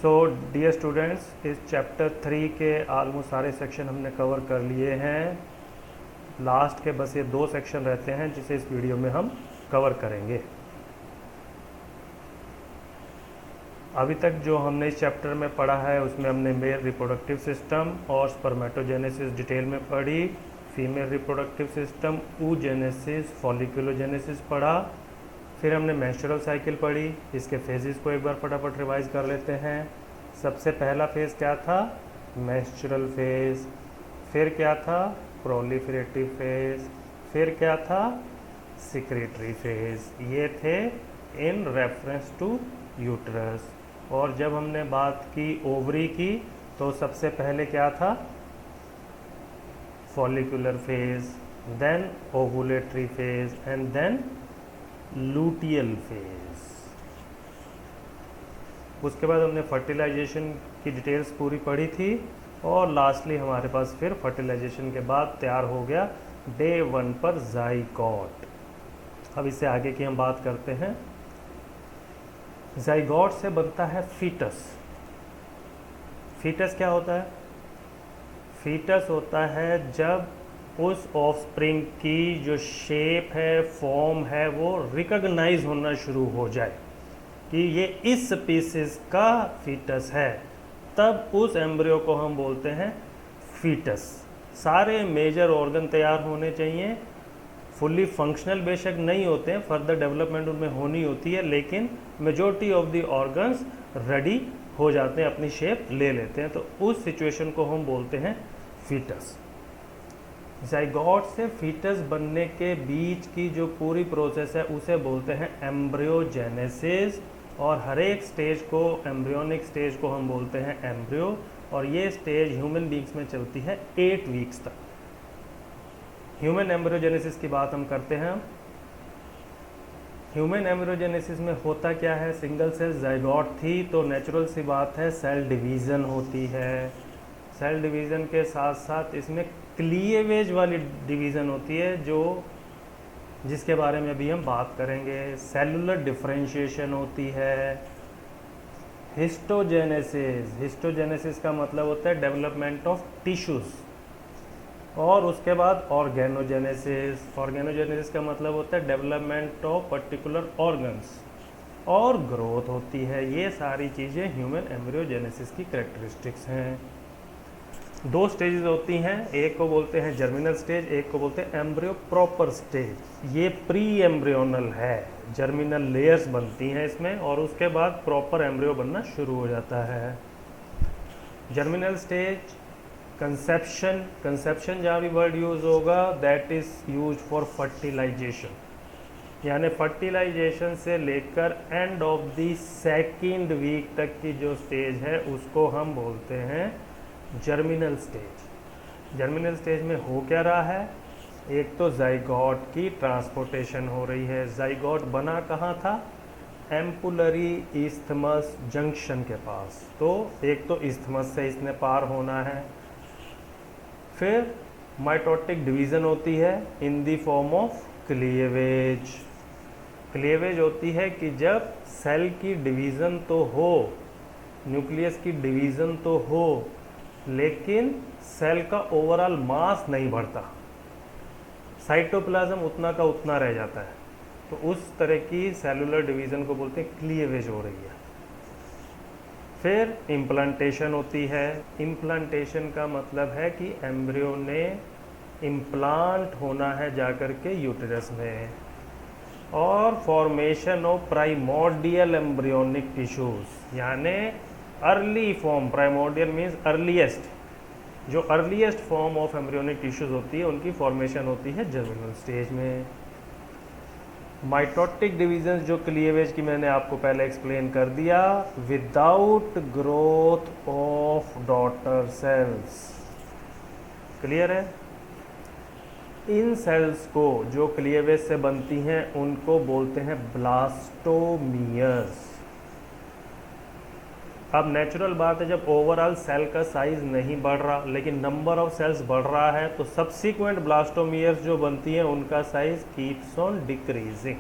So dear students, इस chapter 3 के almost सारे सेक्शन हमने कवर कर लिए हैं। लास्ट के बस ये 2 सेक्शन रहते हैं जिसे इस वीडियो में हम कवर करेंगे। अभी तक जो हमने इस चैप्टर में पढ़ा है उसमें हमने मेल रिप्रोडक्टिव सिस्टम और स्पर्मेटोजेनेसिस डिटेल में पढ़ी, female reproductive system, oogenesis, folliculogenesis पढ़ा, फिर हमने मेंस्ट्रुअल साइकिल पढ़ी। इसके फेजेस को एक बार फटाफट रिवाइज कर लेते हैं। सबसे पहला फेज़ क्या था? Menstrual phase. फिर क्या था? Proliferative phase. फिर क्या था? Secretory phase. ये थे इन रेफरेंस टू यूट्रस। और जब हमने बात की ओवरी की तो सबसे पहले क्या था? Follicular phase, then ovulatory phase and then luteal phase. उसके बाद हमने फर्टिलाइजेशन की डिटेल्स पूरी पढ़ी थी और लास्टली हमारे पास फिर फर्टिलाइजेशन के बाद तैयार हो गया डे 1 पर ज़ाइगोट। अब इससे आगे की हम बात करते हैं। ज़ाइगोट से बनता है फीटस। फीटस क्या होता है? फीटस होता है जब उस ऑफस्प्रिंग की जो शेप है, फॉर्म है, वो रिकॉग्नाइज होना शुरू हो जाए कि ये इस स्पीसीज का फीटस है, तब उस एम्ब्रियो को हम बोलते हैं फीटस। सारे मेजर ऑर्गन तैयार होने चाहिए, फुल्ली फंक्शनल बेशक नहीं होते हैं, फर्दर डेवलपमेंट उनमें होनी होती है, लेकिन majority of the organs ready हो जाते हैं, अपनी शेप ले लेते हैं, तो उस सिचुएशन को हम बोलते हैं फीटस। ज़ाइगोट से फीटस बनने के बीच की जो पूरी प्रोसेस है उसे बोलते हैं एम्ब्रियोजेनेसिस, और हर एक स्टेज को, एम्ब्रियोनिक स्टेज को हम बोलते हैं एम्ब्रियो, और ये स्टेज ह्यूमन बींग्स में चलती है 8 वीक्स तक। ह्यूमन एम्ब्रियोजेनेसिस की बात हम करते हैं। ह्यूमन एम्ब्रियोजेनेसिस में होता क्या है? सिंगल सेल ज़ाइगोट थी तो नेचुरल सी बात है सेल डिवीज़न होती है। सेल डिवीज़न के साथ साथ इसमें क्लीवेज वाली डिवीज़न होती है, जो जिसके बारे में अभी हम बात करेंगे। सेलुलर डिफरेंशिएशन होती है। हिस्टोजेनेसिस, हिस्टोजेनेसिस का मतलब होता है डेवलपमेंट ऑफ टिश्यूज़। और उसके बाद ऑर्गेनोजेनेसिस, ऑर्गेनोजेनेसिस का मतलब होता है डेवलपमेंट ऑफ पर्टिकुलर ऑर्गन्स, और ग्रोथ होती है। ये सारी चीज़ें ह्यूमन एम्ब्रियोजेनेसिस की कैरेक्टरिस्टिक्स हैं। 2 स्टेजेस होती हैं, एक को बोलते हैं जर्मिनल स्टेज, एक को बोलते हैं एम्ब्रियो प्रॉपर स्टेज। ये प्री एम्ब्रियोनल है, जर्मिनल लेयर्स बनती हैं इसमें, और उसके बाद प्रॉपर एम्ब्रियो बनना शुरू हो जाता है। जर्मिनल स्टेज, कंसेप्शन, कंसेप्शन जहाँ भी वर्ड यूज़ होगा that is use for fertilisation, यानी फर्टिलाइजेशन से लेकर end of the second week तक की जो स्टेज है उसको हम बोलते हैं जर्मिनल स्टेज। जर्मिनल स्टेज में हो क्या रहा है? एक तो ज़ाइगोट की ट्रांसपोर्टेशन हो रही है। ज़ाइगोट बना कहाँ था? एम्पुलरी इस्थमस जंक्शन के पास। तो एक तो इस्थमस से इसने पार होना है। फिर माइटोटिक डिवीज़न होती है in the form of cleavage. Cleavage होती है कि जब सेल की डिवीज़न तो हो, न्यूक्लियस की डिवीज़न तो हो, लेकिन सेल का ओवरऑल मास नहीं बढ़ता, साइटोप्लाज्म उतना का उतना रह जाता है, तो उस तरह की सेलुलर डिवीज़न को बोलते हैं क्लीवेज हो रही है। फिर इम्प्लांटेशन होती है। इम्प्लांटेशन का मतलब है कि एम्ब्रियो ने इम्प्लांट होना है जाकर के यूटेरस में। और formation of primordial embryonic tissues, यानी early form, primordial means earliest, जो earliest form of embryonic tissues होती है उनकी फॉर्मेशन होती है जर्मिनल स्टेज में। माइटोटिक डिवीजन जो क्लीवेज की मैंने आपको पहले एक्सप्लेन कर दिया, without growth of daughter cells. Clear है? इन सेल्स को जो क्लीवेज से बनती हैं उनको बोलते हैं ब्लास्टोमियर्स। अब नेचुरल बात है, जब ओवरऑल सेल का साइज नहीं बढ़ रहा लेकिन नंबर ऑफ सेल्स बढ़ रहा है, तो सब्सिक्वेंट ब्लास्टोमियर्स जो बनती हैं उनका साइज कीप्स ऑन डिक्रीजिंग।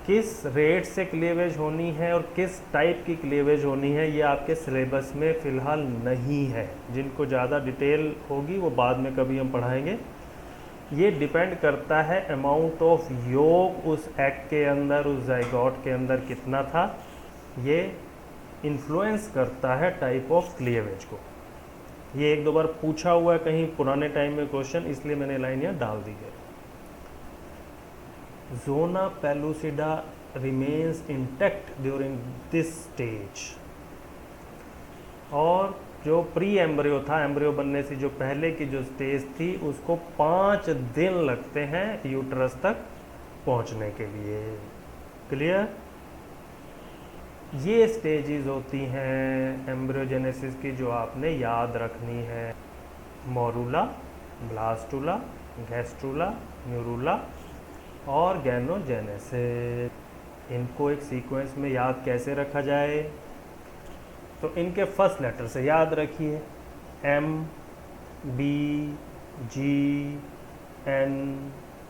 किस रेट से क्लीवेज होनी है और किस टाइप की क्लीवेज होनी है ये आपके सिलेबस में फ़िलहाल नहीं है। जिनको ज़्यादा डिटेल होगी वो बाद में कभी हम पढ़ाएंगे। ये डिपेंड करता है अमाउंट ऑफ योग उस एग के अंदर, उस ज़ाइगोट के अंदर कितना था। ये इन्फ्लुएंस करता है टाइप ऑफ क्लीवेज को। ये एक दो बार पूछा हुआ है कहीं पुराने टाइम में क्वेश्चन, इसलिए मैंने लाइन यहाँ डाल दी है। Zona pellucida remains intact during this stage. और जो प्री एम्ब्रियो था, एम्ब्रियो बनने से जो पहले की जो स्टेज थी, उसको 5 दिन लगते हैं यूट्रस तक पहुंचने के लिए। क्लियर? ये स्टेजेस होती हैं एम्ब्रियोजेनेसिस की जो आपने याद रखनी है। मोरूला, ब्लास्टूला, गैस्ट्रूला, न्यूरूला और गैनोजेनेसिस। इनको एक सीक्वेंस में याद कैसे रखा जाए? तो इनके फर्स्ट लेटर से याद रखिए, M, B, G, N,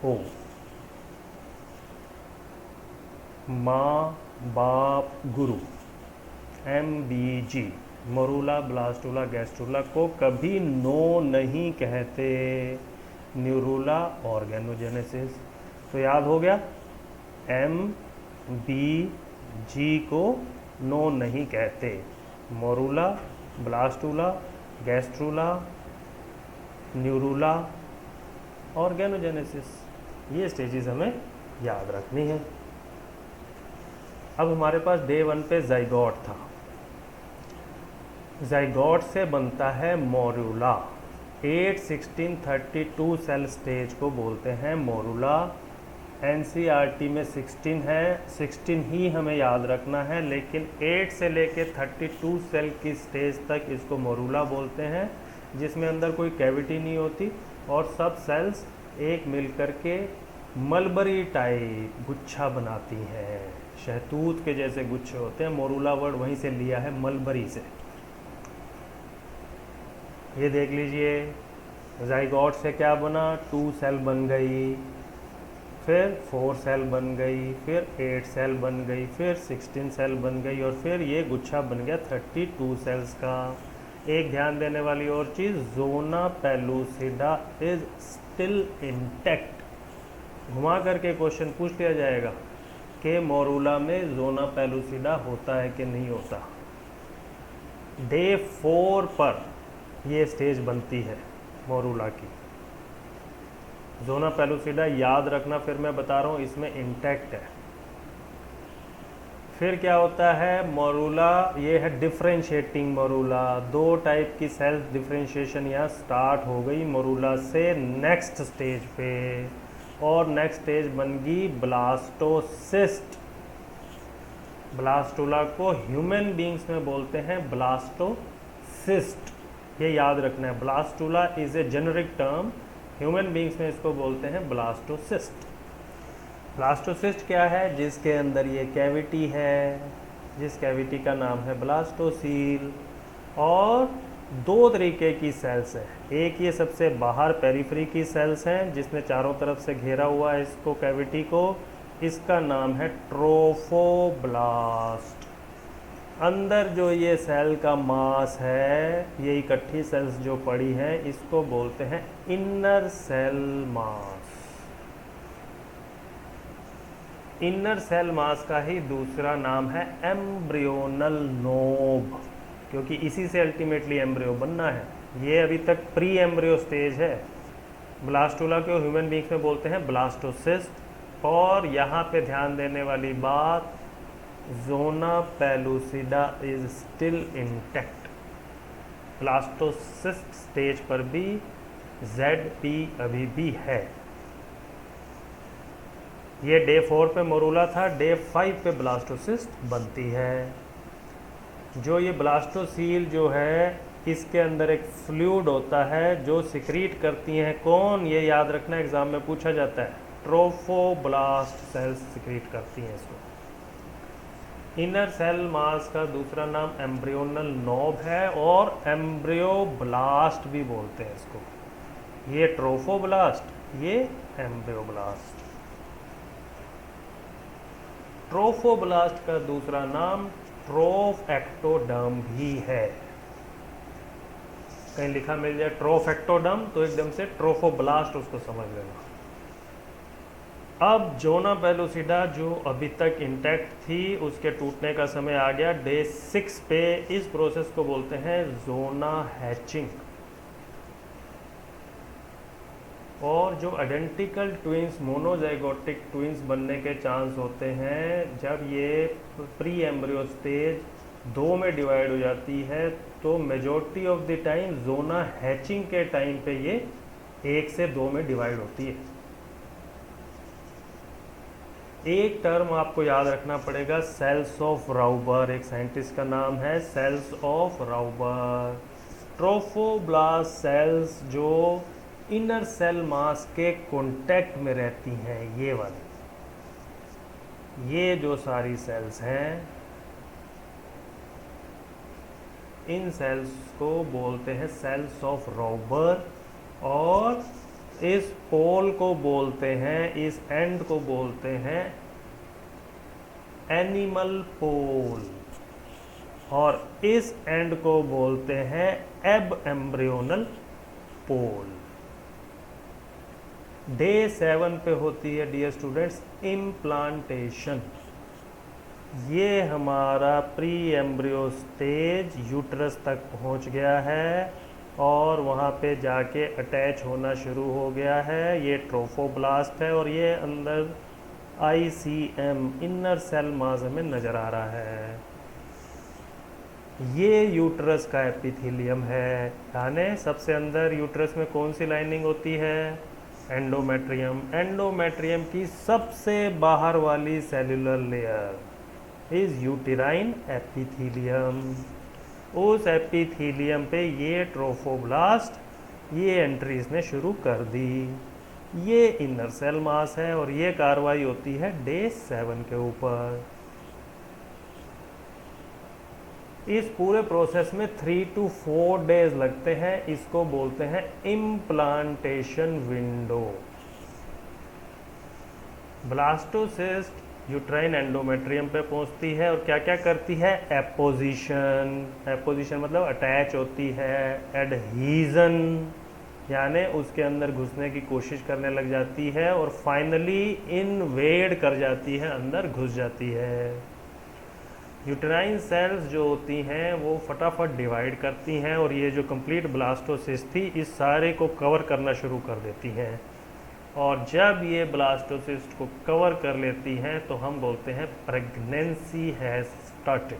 O। माँ, बाप, गुरु, MBG। मोरूला, ब्लास्टूला, गैस्ट्रूला को कभी नो नहीं कहते। Neurula, organogenesis. तो याद हो गया, MBG को नो नहीं कहते। Morula, blastula, gastrula, neurula, organogenesis. ये स्टेजेस हमें याद रखनी है। अब हमारे पास डे 1 पे ज़ाइगोट था। ज़ाइगोट से बनता है मोरूला। 8, 16, 32 सेल स्टेज को बोलते हैं मोरूला। NCERT में 16 है, 16 ही हमें याद रखना है, लेकिन 8 से लेके 32 सेल की स्टेज तक इसको मोरूला बोलते हैं, जिसमें अंदर कोई कैविटी नहीं होती और सब सेल्स एक मिलकर के मलबरी टाइप गुच्छा बनाती हैं। शहतूत के जैसे गुच्छे होते हैं। मोरूला वर्ड वहीं से लिया है, मलबरी से। ये देख लीजिए, ज़ाइगोट से क्या बना? 2 सेल बन गई, फिर 4 सेल बन गई, फिर 8 सेल बन गई, फिर 16 सेल बन गई और फिर ये गुच्छा बन गया 32 सेल्स का। एक ध्यान देने वाली और चीज़, zona pellucida is still intact. घुमा करके क्वेश्चन पूछ लिया जाएगा कि मोरूला में जोना पेलुसिडा होता है कि नहीं होता। डे 4 पर ये स्टेज बनती है मोरूला की। जोना पेलुसिडा याद रखना, फिर मैं बता रहा हूँ, इसमें इंटैक्ट है। फिर क्या होता है? मोरूला, ये है डिफरेंशिएटिंग मोरूला। 2 टाइप की सेल्फ डिफरेंशिएशन यहाँ स्टार्ट हो गई मोरूला से नेक्स्ट स्टेज पे, और नेक्स्ट स्टेज बन गई ब्लास्टोसिस्ट। ब्लास्टूला को ह्यूमन बींग्स में बोलते हैं ब्लास्टोसिस्ट। ये याद रखना है, blastula is a generic term, human beings में इसको बोलते हैं ब्लास्टोसिस्ट। ब्लास्टोसिस्ट क्या है? जिसके अंदर ये कैविटी है, जिस कैविटी का नाम है ब्लास्टोसील। और 2 तरीके की सेल्स हैं। एक ये सबसे बाहर पेरिफेरी की सेल्स हैं, जिसने चारों तरफ से घेरा हुआ है इसको, कैविटी को। इसका नाम है ट्रोफोब्लास्ट। अंदर जो ये सेल का मास है, ये इकट्ठी सेल्स जो पड़ी हैं, इसको बोलते हैं inner cell mass. Inner cell mass का ही दूसरा नाम है एम्ब्रियोनल नोब, क्योंकि इसी से अल्टीमेटली एम्ब्रियो बनना है। ये अभी तक प्री एम्ब्रियो स्टेज है। ब्लास्टूला को ह्यूमन बींग्स में बोलते हैं ब्लास्टोसिस्ट। और यहाँ पे ध्यान देने वाली बात, zona pellucida is still intact. Blastocyst stage पर भी ZP अभी भी है। ये डे 4 पे मोरूला था, डे 5 पे ब्लास्टोसिस्ट बनती है। जो ये ब्लास्टोसील जो है, इसके अंदर एक फ्लूइड होता है जो सिक्रीट करती हैं कौन? ये याद रखना, एग्जाम में पूछा जाता है। ट्रोफोब्लास्ट सेल्स सिक्रीट करती हैं इसको। इनर सेल मास का दूसरा नाम एम्ब्रियोनल नोब है और एम्ब्रियोब्लास्ट भी बोलते हैं इसको। ये ट्रोफोब्लास्ट, ये एम्ब्रियोब्लास्ट। ट्रोफोब्लास्ट का दूसरा नाम ट्रोफएक्टोडर्म भी है। कहीं लिखा मिल जाए ट्रोफएक्टोडर्म तो एकदम से ट्रोफोब्लास्ट उसको समझ लेना। अब जोना पेलुसिडा जो अभी तक इंटैक्ट थी उसके टूटने का समय आ गया डे 6 पे। इस प्रोसेस को बोलते हैं जोना हैचिंग। और जो आइडेंटिकल ट्विंस मोनोजाइगोटिक ट्विंस बनने के चांस होते हैं जब ये प्री एम्ब्रियो स्टेज 2 में डिवाइड हो जाती है, तो majority of the time zona hatching के टाइम पे ये 1 से 2 में डिवाइड होती है। एक टर्म आपको याद रखना पड़ेगा, सेल्स ऑफ राउबर। एक साइंटिस्ट का नाम है सेल्स ऑफ राउबर। ट्रोफोब्लास्ट सेल्स जो इनर सेल मास के कांटेक्ट में रहती हैं, ये वाली, ये जो सारी सेल्स हैं, इन सेल्स को बोलते हैं सेल्स ऑफ राउबर। और इस पोल को बोलते हैं, इस एंड को बोलते हैं एनिमल पोल, और इस एंड को बोलते हैं एब एम्ब्रियोनल पोल। डे 7 पे होती है डियर स्टूडेंट्स इम्प्लांटेशन। ये हमारा प्री एम्ब्रियो स्टेज यूट्रस तक पहुंच गया है और वहाँ पे जाके अटैच होना शुरू हो गया है। ये ट्रोफोब्लास्ट है और ये अंदर ICM इनर सेल मास में नज़र आ रहा है। ये यूट्रस का एपिथेलियम है, यानी सबसे अंदर यूट्रस में कौन सी लाइनिंग होती है? एंडोमेट्रियम। एंडोमेट्रियम की सबसे बाहर वाली cellular layer is uterine epithelium. उस एपिथेलियम पे ये ट्रोफोब्लास्ट ये एंट्री इसने शुरू कर दी। ये इनर सेल मास है और ये कार्रवाई होती है डे 7 के ऊपर। इस पूरे प्रोसेस में 3 to 4 डेज लगते हैं। इसको बोलते हैं implantation window. Blastocyst uterine endometrium पे पहुंचती है और क्या क्या करती है? एपोजिशन। एपोजिशन मतलब अटैच होती है। एडहीजन यानी उसके अंदर घुसने की कोशिश करने लग जाती है और फाइनली इनवेड कर जाती है, अंदर घुस जाती है। यूटेराइन सेल्स जो होती हैं वो फटाफट डिवाइड करती हैं और ये जो कंप्लीट ब्लास्टोसिस्ट थी इस सारे को कवर करना शुरू कर देती हैं। और जब ये ब्लास्टोसिस्ट को कवर कर लेती हैं तो हम बोलते हैं प्रेगनेंसी हैज स्टार्टेड।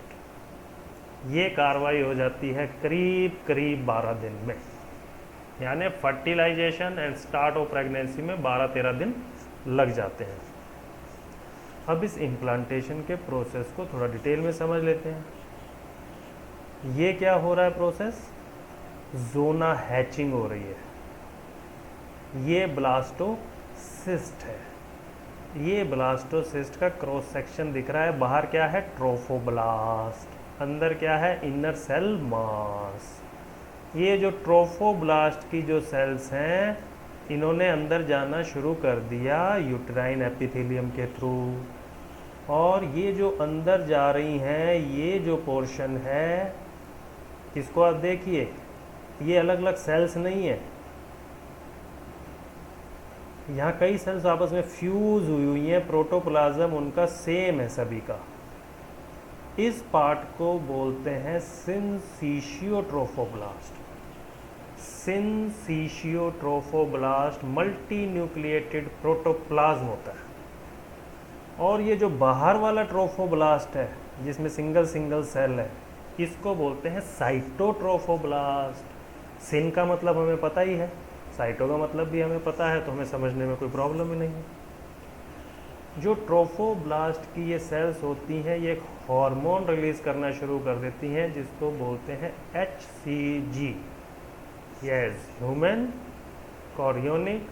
ये कार्रवाई हो जाती है करीब करीब 12 दिन में, यानी fertilisation end start of pregnancy में 12-13 दिन लग जाते हैं। अब इस इम्प्लांटेशन के प्रोसेस को थोड़ा डिटेल में समझ लेते हैं। ये क्या हो रहा है प्रोसेस? जोना हैचिंग हो रही है। ये ब्लास्टोसिस्ट है। ये ब्लास्टोसिस्ट का क्रॉस सेक्शन दिख रहा है। बाहर क्या है? ट्रोफोब्लास्ट। अंदर क्या है? Inner cell mass. ये जो ट्रोफोब्लास्ट की जो सेल्स हैं इन्होंने अंदर जाना शुरू कर दिया यूटेराइन एपिथेलियम के थ्रू। और ये जो अंदर जा रही हैं, ये जो पोर्शन है इसको आप देखिए, ये अलग अलग सेल्स नहीं है। यहाँ कई सेल्स आपस में फ्यूज हुई हैं, प्रोटोप्लाज्म उनका सेम है सभी का। इस पार्ट को बोलते हैं syncytio trophoblast. Syncytio trophoblast multi nucleated protoplasm होता है। और ये जो बाहर वाला ट्रोफोब्लास्ट है जिसमें सिंगल सिंगल सेल है, इसको बोलते हैं साइटोट्रोफोब्लास्ट। सिन का मतलब हमें पता ही है, साइटो का मतलब भी हमें पता है, तो हमें समझने में कोई प्रॉब्लम ही नहीं है। जो ट्रोफोब्लास्ट की ये सेल्स होती हैं ये एक हार्मोन रिलीज करना शुरू कर देती हैं जिसको बोलते हैं HCG, yes, human chorionic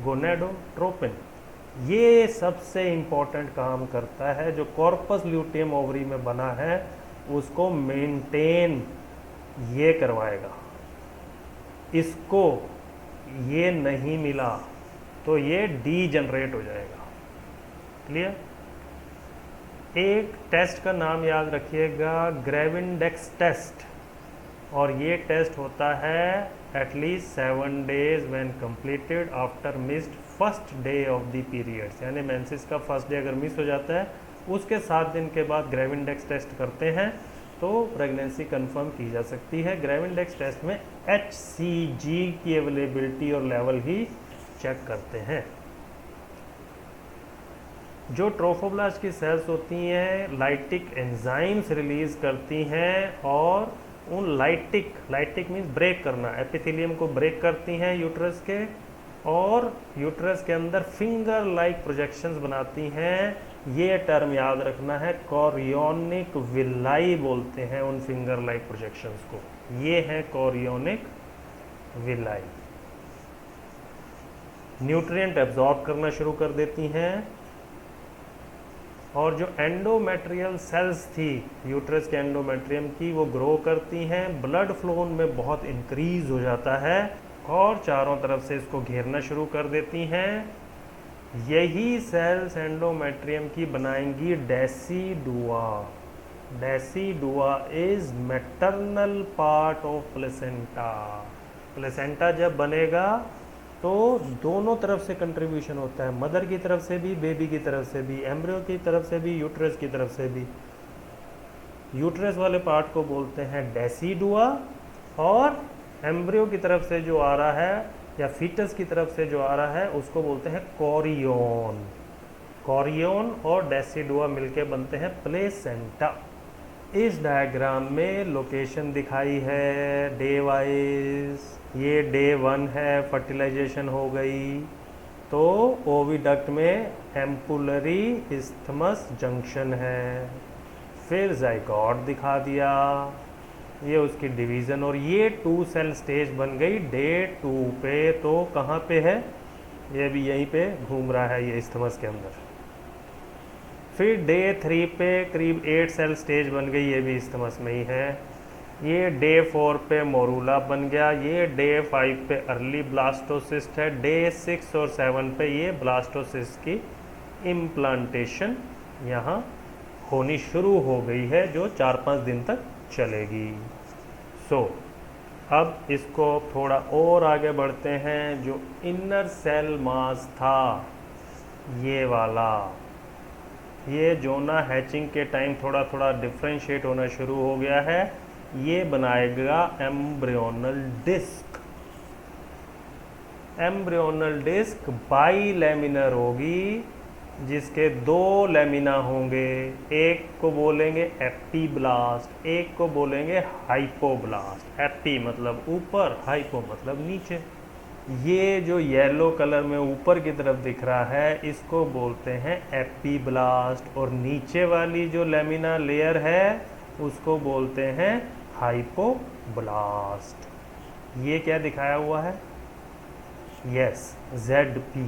gonadotropin. ये सबसे इम्पोर्टेंट काम करता है। जो कॉर्पस ल्यूटियम ओवरी में बना है उसको मेंटेन ये करवाएगा। इसको ये नहीं मिला तो ये डीजनरेट हो जाएगा। क्लियर? एक टेस्ट का नाम याद रखिएगा, ग्रेविंडेक्स टेस्ट, और ये टेस्ट होता है at least 7 days when completed after missed first day of the periods, यानी मेंसेस का फर्स्ट डे अगर मिस हो जाता है उसके 7 दिन के बाद ग्रेविंडेक्स टेस्ट करते हैं तो प्रेगनेंसी कंफर्म की जा सकती है। ग्रेविंडेक्स टेस्ट में HCG की अवेलेबिलिटी और लेवल ही चेक करते हैं। जो ट्रोफोब्लास्ट की सेल्स होती हैं लाइटिक एंजाइम्स रिलीज करती हैं और उन लाइटिक मीन्स ब्रेक करना, एपिथेलियम को ब्रेक करती हैं यूट्रस के, और यूट्रस के अंदर फिंगर लाइक प्रोजेक्शंस बनाती हैं। ये टर्म याद रखना है, कोरियोनिक विलाई बोलते हैं उन फिंगर लाइक प्रोजेक्शंस को, ये है कोरियोनिक विलाई। न्यूट्रिएंट एब्जॉर्ब करना शुरू कर देती हैं, और जो एंडोमेट्रियल सेल्स थी यूट्रस के एंडोमेट्रियम की वो ग्रो करती हैं, ब्लड फ्लो उनमें बहुत इंक्रीज हो जाता है और चारों तरफ से इसको घेरना शुरू कर देती हैं। यही सेल्स एंडोमेट्रियम की बनाएंगी decidua. Decidua is maternal part of placenta. Placenta जब बनेगा तो दोनों तरफ से कंट्रीब्यूशन होता है, मदर की तरफ से भी, बेबी की तरफ से भी, एम्ब्रियो की तरफ से भी, यूट्रस की तरफ से भी। यूट्रस वाले पार्ट को बोलते हैं डेसिडुआ, और एम्ब्रियो की तरफ से जो आ रहा है या फीटस की तरफ से जो आ रहा है उसको बोलते हैं कोरियोन। कोरियोन और डेसिडुआ मिलके बनते हैं प्लेसेंटा। इस डायग्राम में लोकेशन दिखाई है डे वाइज। ये डे 1 है, फर्टिलाइजेशन हो गई, तो ओविडक्ट में एम्पुलरी इस्थमस जंक्शन है। फिर जाइगोट दिखा दिया, ये उसकी डिवीज़न, और ये 2 सेल स्टेज बन गई डे 2 पे। तो कहाँ पे है, ये भी यहीं पे घूम रहा है ये इस्थमस के अंदर। फिर डे 3 पे करीब 8 सेल स्टेज बन गई, ये भी इस्थमस में ही है। ये डे 4 पे मोरूला बन गया। ये डे 5 पे अर्ली ब्लास्टोसिस्ट है। डे 6 और 7 पे ये ब्लास्टोसिस्ट की इम्प्लांटेशन यहाँ होनी शुरू हो गई है, जो 4-5 दिन तक चलेगी। अब इसको थोड़ा और आगे बढ़ते हैं। जो इनर सेल मास था ये वाला, ये जोना हैचिंग के टाइम थोड़ा थोड़ा डिफ्रेंशिएट होना शुरू हो गया है। ये बनाएगा embryonal disc. Embryonal disc bilaminar होगी, जिसके 2 लैमिना होंगे। एक को बोलेंगे एपीब्लास्ट, एक को बोलेंगे हाइपोब्लास्ट। एपी मतलब ऊपर, हाइपो मतलब नीचे। ये जो येलो कलर में ऊपर की तरफ दिख रहा है इसको बोलते हैं एपीब्लास्ट, और नीचे वाली जो लैमिना लेयर है उसको बोलते हैं हाइपोब्लास्ट। ये क्या दिखाया हुआ है, यस ZP।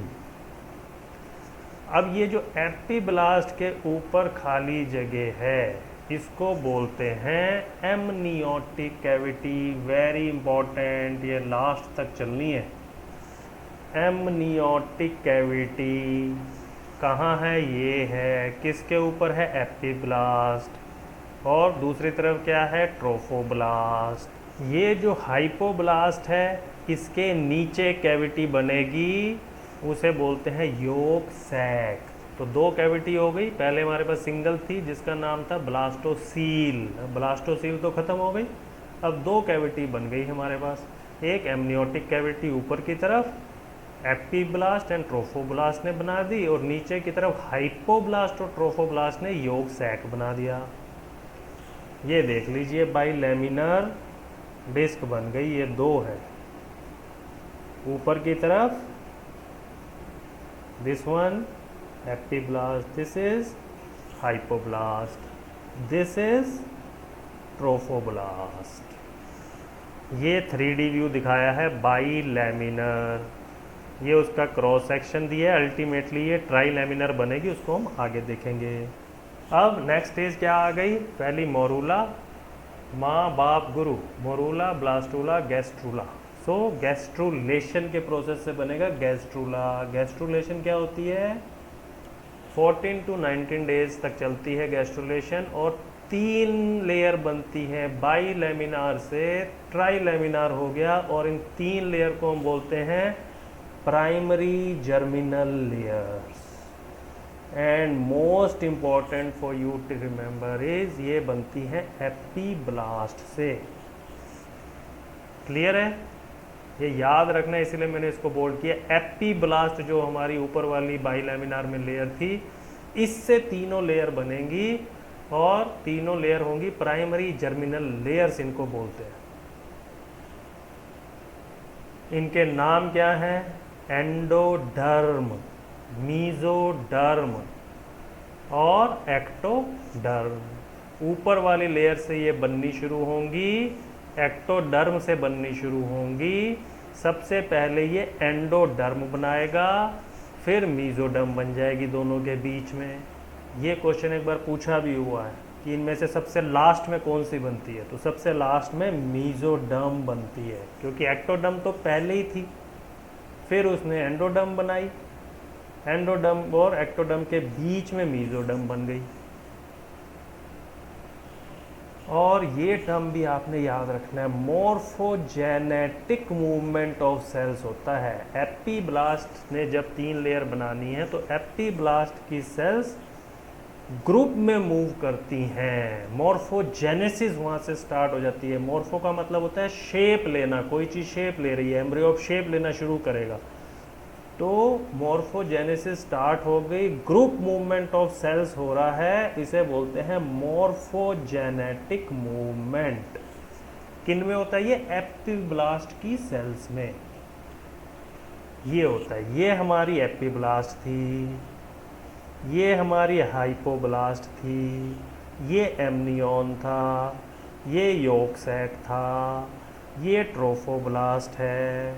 अब ये जो एपीब्लास्ट के ऊपर खाली जगह है इसको बोलते हैं एमनियोटिक कैविटी। वेरी इंपॉर्टेंट, ये लास्ट तक चलनी है। एमनियोटिक कैविटी कहाँ है, ये है, किसके ऊपर है, एपीब्लास्ट, और दूसरी तरफ क्या है, ट्रोफोब्लास्ट। ये जो हाइपोब्लास्ट है इसके नीचे कैविटी बनेगी, उसे बोलते हैं योक सैक। तो 2 कैविटी हो गई, पहले हमारे पास सिंगल थी जिसका नाम था ब्लास्टोसील। ब्लास्टोसील तो ख़त्म हो गई, अब 2 कैविटी बन गई हमारे पास। एक एमनियोटिक कैविटी ऊपर की तरफ एपीब्लास्ट एंड ट्रोफोब्लास्ट ने बना दी, और नीचे की तरफ हाइपोब्लास्ट और ट्रोफोब्लास्ट ने योक सैक बना दिया। ये देख लीजिए बाई लैमिनर डिस्क बन गई। ये 2 है ऊपर की तरफ, this one epiblast, this is hypoblast, this is trophoblast. ये 3D व्यू दिखाया है बाई लैमिनर। ये उसका क्रॉस सेक्शन दिया है, अल्टीमेटली ये ट्राई लैमिनर बनेगी, उसको हम आगे देखेंगे। अब नेक्स्ट स्टेज क्या आ गई, पहली मोरूला, माँ बाप गुरु, मोरूला, ब्लास्टूला, गैस्ट्रूला। सो गैस्ट्रूलेशन के प्रोसेस से बनेगा गैस्ट्रूला। गैस्ट्रूलेशन क्या होती है, 14 to 19 डेज तक चलती है गैस्ट्रुलेशन, और 3 लेयर बनती है बाई लेमिनार से ट्राई लेमिनार हो गया, और इन 3 लेयर को हम बोलते हैं primary germinal layers. And most important for you to remember is ये बनती है एपीब्लास्ट से। क्लियर है? ये याद रखना है, इसीलिए मैंने इसको बोल्ड किया। एपीब्लास्ट जो हमारी ऊपर वाली बाइलैमिनार में लेयर थी, इससे तीनों लेयर बनेंगी, और तीनों लेयर होंगी प्राइमरी जर्मिनल लेयर्स इनको बोलते हैं। इनके नाम क्या हैं? एंडोडर्म, मीजोडर्म और एक्टोडर्म। ऊपर वाली लेयर से ये बननी शुरू होंगी, एक्टोडर्म से बननी शुरू होंगी। सबसे पहले ये एंडोडर्म बनाएगा, फिर मीजोडर्म बन जाएगी दोनों के बीच में। ये क्वेश्चन एक बार पूछा भी हुआ है कि इनमें से सबसे लास्ट में कौन सी बनती है, तो सबसे लास्ट में मीजोडर्म बनती है, क्योंकि एक्टोडर्म तो पहले ही थी, फिर उसने एंडोडर्म बनाई, एंडोडर्म और एक्टोडर्म के बीच में मीजोडर्म बन गई। और ये टर्म भी आपने याद रखना है, मॉर्फोजेनेटिक मूवमेंट ऑफ सेल्स होता है। एपीब्लास्ट ने जब 3 लेयर बनानी है, तो एपीब्लास्ट की सेल्स ग्रुप में मूव करती हैं। मॉर्फोजेनेसिस वहाँ से स्टार्ट हो जाती है। मॉर्फो का मतलब होता है शेप लेना, कोई चीज़ शेप ले रही है, एम्ब्रियो ऑफ शेप लेना शुरू करेगा, तो मॉर्फोजेनेसिस स्टार्ट हो गई, ग्रुप मूवमेंट ऑफ सेल्स हो रहा है, इसे बोलते हैं मॉर्फोजेनेटिक मूवमेंट। किन में होता है ये? एपीब्लास्ट की सेल्स में ये होता है। ये हमारी एपीब्लास्ट थी, ये हमारी हाइपोब्लास्ट थी, ये एमनियन था, ये योक सैक था, ये ट्रोफोब्लास्ट है।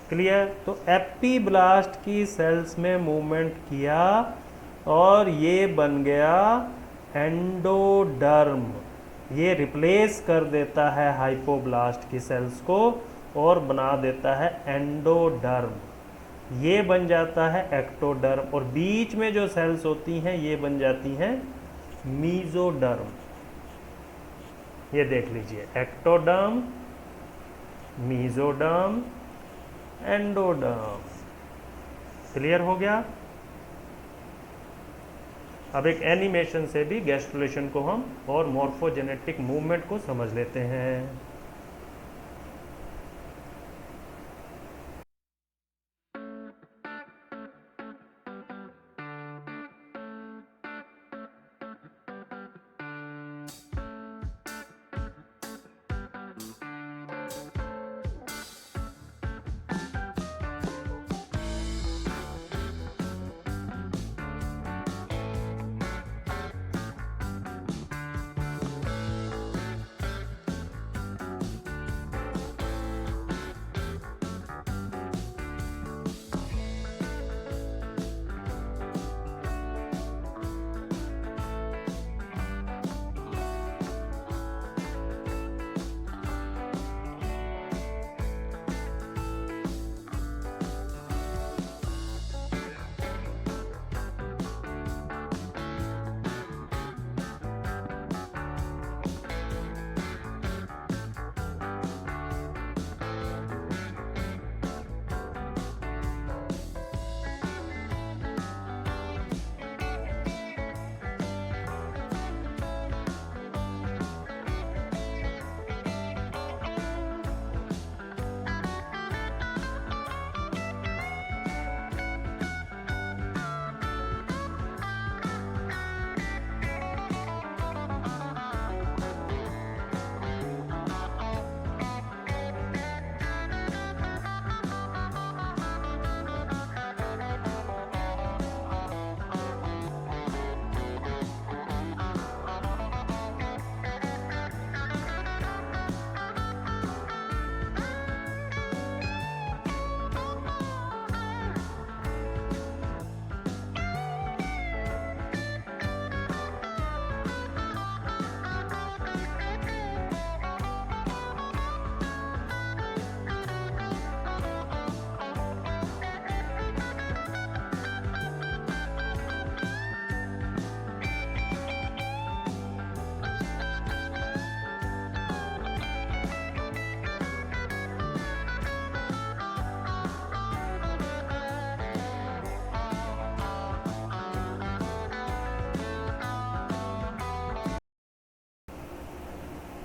क्लियर? तो एपीब्लास्ट की सेल्स में मूवमेंट किया और ये बन गया एंडोडर्म। ये रिप्लेस कर देता है हाइपोब्लास्ट की सेल्स को और बना देता है एंडोडर्म। ये बन जाता है एक्टोडर्म, और बीच में जो सेल्स होती हैं ये बन जाती हैं मीजोडर्म। ये देख लीजिए, एक्टोडर्म, मीजोडर्म, एंडोडर्म। क्लियर हो गया? अब एक एनिमेशन से भी गैस्ट्रुलेशन को हम और मॉर्फोजेनेटिक मूवमेंट को समझ लेते हैं।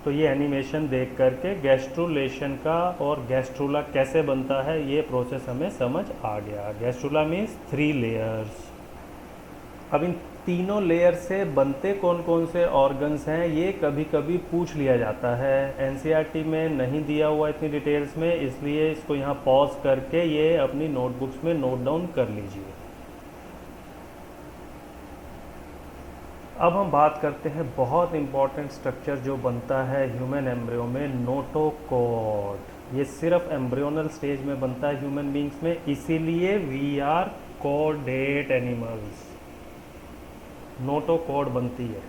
तो ये एनिमेशन देख करके गैस्ट्रुलेशन का और गैस्ट्रुला कैसे बनता है ये प्रोसेस हमें समझ आ गया। Gastrula means 3 layers. अब इन तीनों लेयर से बनते कौन कौन से ऑर्गन्स हैं ये कभी कभी पूछ लिया जाता है। एनसीईआरटी में नहीं दिया हुआ इतनी डिटेल्स में, इसलिए इसको यहाँ पॉज करके ये अपनी नोटबुक्स में नोट डाउन कर लीजिए। अब हम बात करते हैं बहुत इंपॉर्टेंट स्ट्रक्चर जो बनता है ह्यूमन एम्ब्रियो में, नोटोकॉर्ड। ये सिर्फ एम्ब्रियोनल स्टेज में बनता है ह्यूमन बींग्स में, इसीलिए we are chordate animals. Notochord बनती है,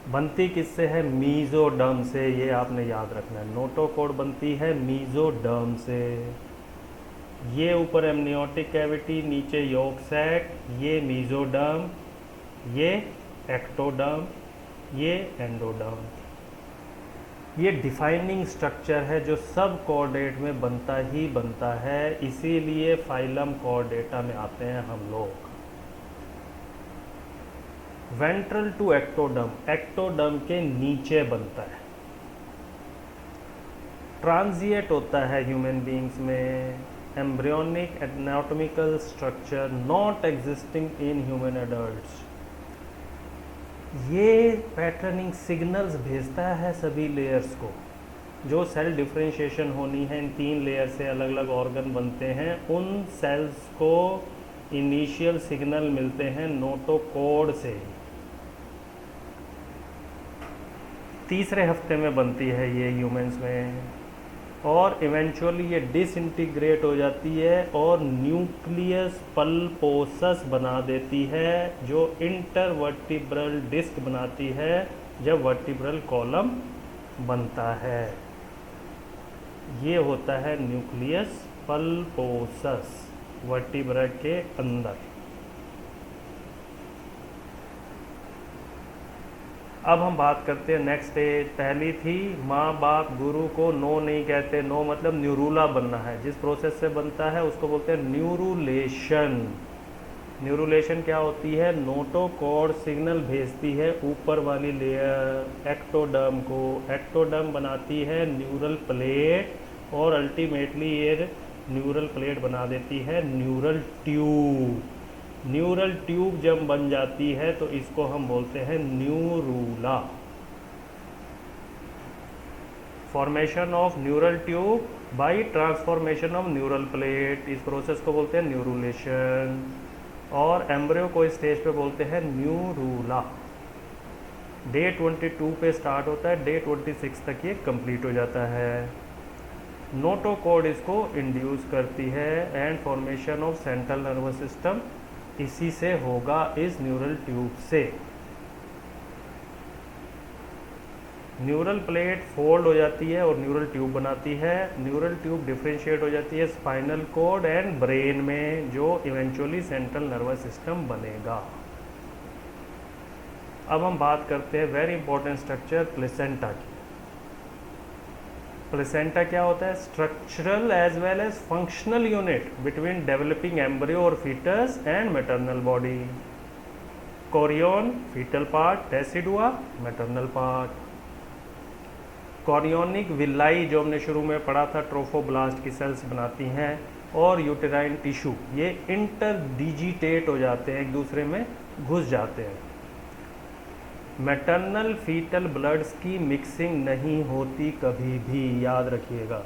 बनती किससे है? मीजोडर्म से, ये आपने याद रखना है। नोटोकॉर्ड बनती है मीजोडर्म से। ये ऊपर एमनियोटिक कैविटी, नीचे यॉक सैक, ये मीजोडर्म, ये एक्टोडर्म, ये एंडोडर्म। ये डिफाइनिंग स्ट्रक्चर है जो सब कॉर्डेट में बनता ही बनता है, इसीलिए फाइलम कॉर्डेटा में आते हैं हम लोग। वेंट्रल टू एक्टोडर्म, एक्टोडर्म के नीचे बनता है। ट्रांजिएट होता है ह्यूमन बींग्स में। Embryonic anatomical structure not existing in human adults. ये पैटर्निंग सिग्नल्स भेजता है सभी लेयर्स को। जो सेल डिफरेंशिएशन होनी है, इन 3 लेयर से अलग अलग ऑर्गन बनते हैं, उन सेल्स को इनिशियल सिग्नल मिलते हैं नोटोकॉर्ड से। तीसरे हफ्ते में बनती है ये ह्यूमंस में, और इवेंचुअली ये डिसइंटीग्रेट हो जाती है और न्यूक्लियस पल्पोसस बना देती है, जो इंटरवर्टिब्रल डिस्क बनाती है जब वर्टिब्रल कॉलम बनता है। ये होता है न्यूक्लियस पल्पोसस वर्टिब्रा के अंदर। अब हम बात करते हैं नेक्स्ट स्टेज। पहली थी माँ बाप गुरु को नो नहीं कहते, नो मतलब न्यूरूला बनना है। जिस प्रोसेस से बनता है उसको बोलते हैं न्यूरुलेशन। न्यूरुलेशन क्या होती है? नोटोकॉर्ड सिग्नल भेजती है ऊपर वाली लेयर एक्टोडर्म को, एक्टोडर्म बनाती है न्यूरल प्लेट, और अल्टीमेटली ये न्यूरल प्लेट बना देती है न्यूरल ट्यूब। न्यूरल ट्यूब जब बन जाती है तो इसको हम बोलते हैं neurula. Formation of neural tube by transformation of neural plate, इस प्रोसेस को बोलते हैं न्यूरुलेशन। और एम्ब्रियो को इस स्टेज पे बोलते हैं न्यूरूला। डे 22 पे स्टार्ट होता है, डे 26 तक ये कंप्लीट हो जाता है। नोटोकॉर्ड इसको इंड्यूस करती है, and formation of central nervous system इसी से होगा, इस न्यूरल ट्यूब से। न्यूरल प्लेट फोल्ड हो जाती है और न्यूरल ट्यूब बनाती है। न्यूरल ट्यूब डिफरेंशिएट हो जाती है स्पाइनल कॉर्ड एंड ब्रेन में, जो इवेंचुअली सेंट्रल नर्वस सिस्टम बनेगा। अब हम बात करते हैं वेरी इंपॉर्टेंट स्ट्रक्चर प्लेसेंटा की। प्लेसेंटा क्या होता है? Structural as well as functional unit between developing embryo और fetus and maternal body. Chorion fetal part, decidua maternal part. Chorionic villi जो हमने शुरू में पढ़ा था, ट्रोफोब्लास्ट की सेल्स बनाती हैं, और यूटेराइन टिश्यू ये इंटरडिजिटेट हो जाते हैं, एक दूसरे में घुस जाते हैं। मैटरनल फीटल ब्लड्स की मिक्सिंग नहीं होती कभी भी, याद रखिएगा।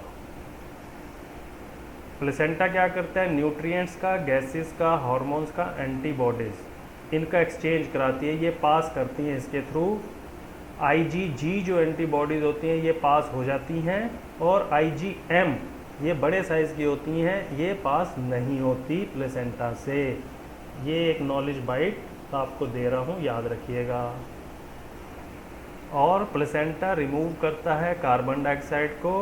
प्लेसेंटा क्या करता है? न्यूट्रिएंट्स का, गैसेस का, हार्मोन्स का, एंटीबॉडीज इनका एक्सचेंज कराती है, ये पास करती हैं इसके थ्रू। IgG जो एंटीबॉडीज़ होती हैं ये पास हो जाती हैं, और IgM ये बड़े साइज़ की होती हैं, ये पास नहीं होती प्लेसेंटा से। ये एक नॉलेज बाइट आपको दे रहा हूँ, याद रखिएगा। और प्लेसेंटा रिमूव करता है कार्बन डाइऑक्साइड को,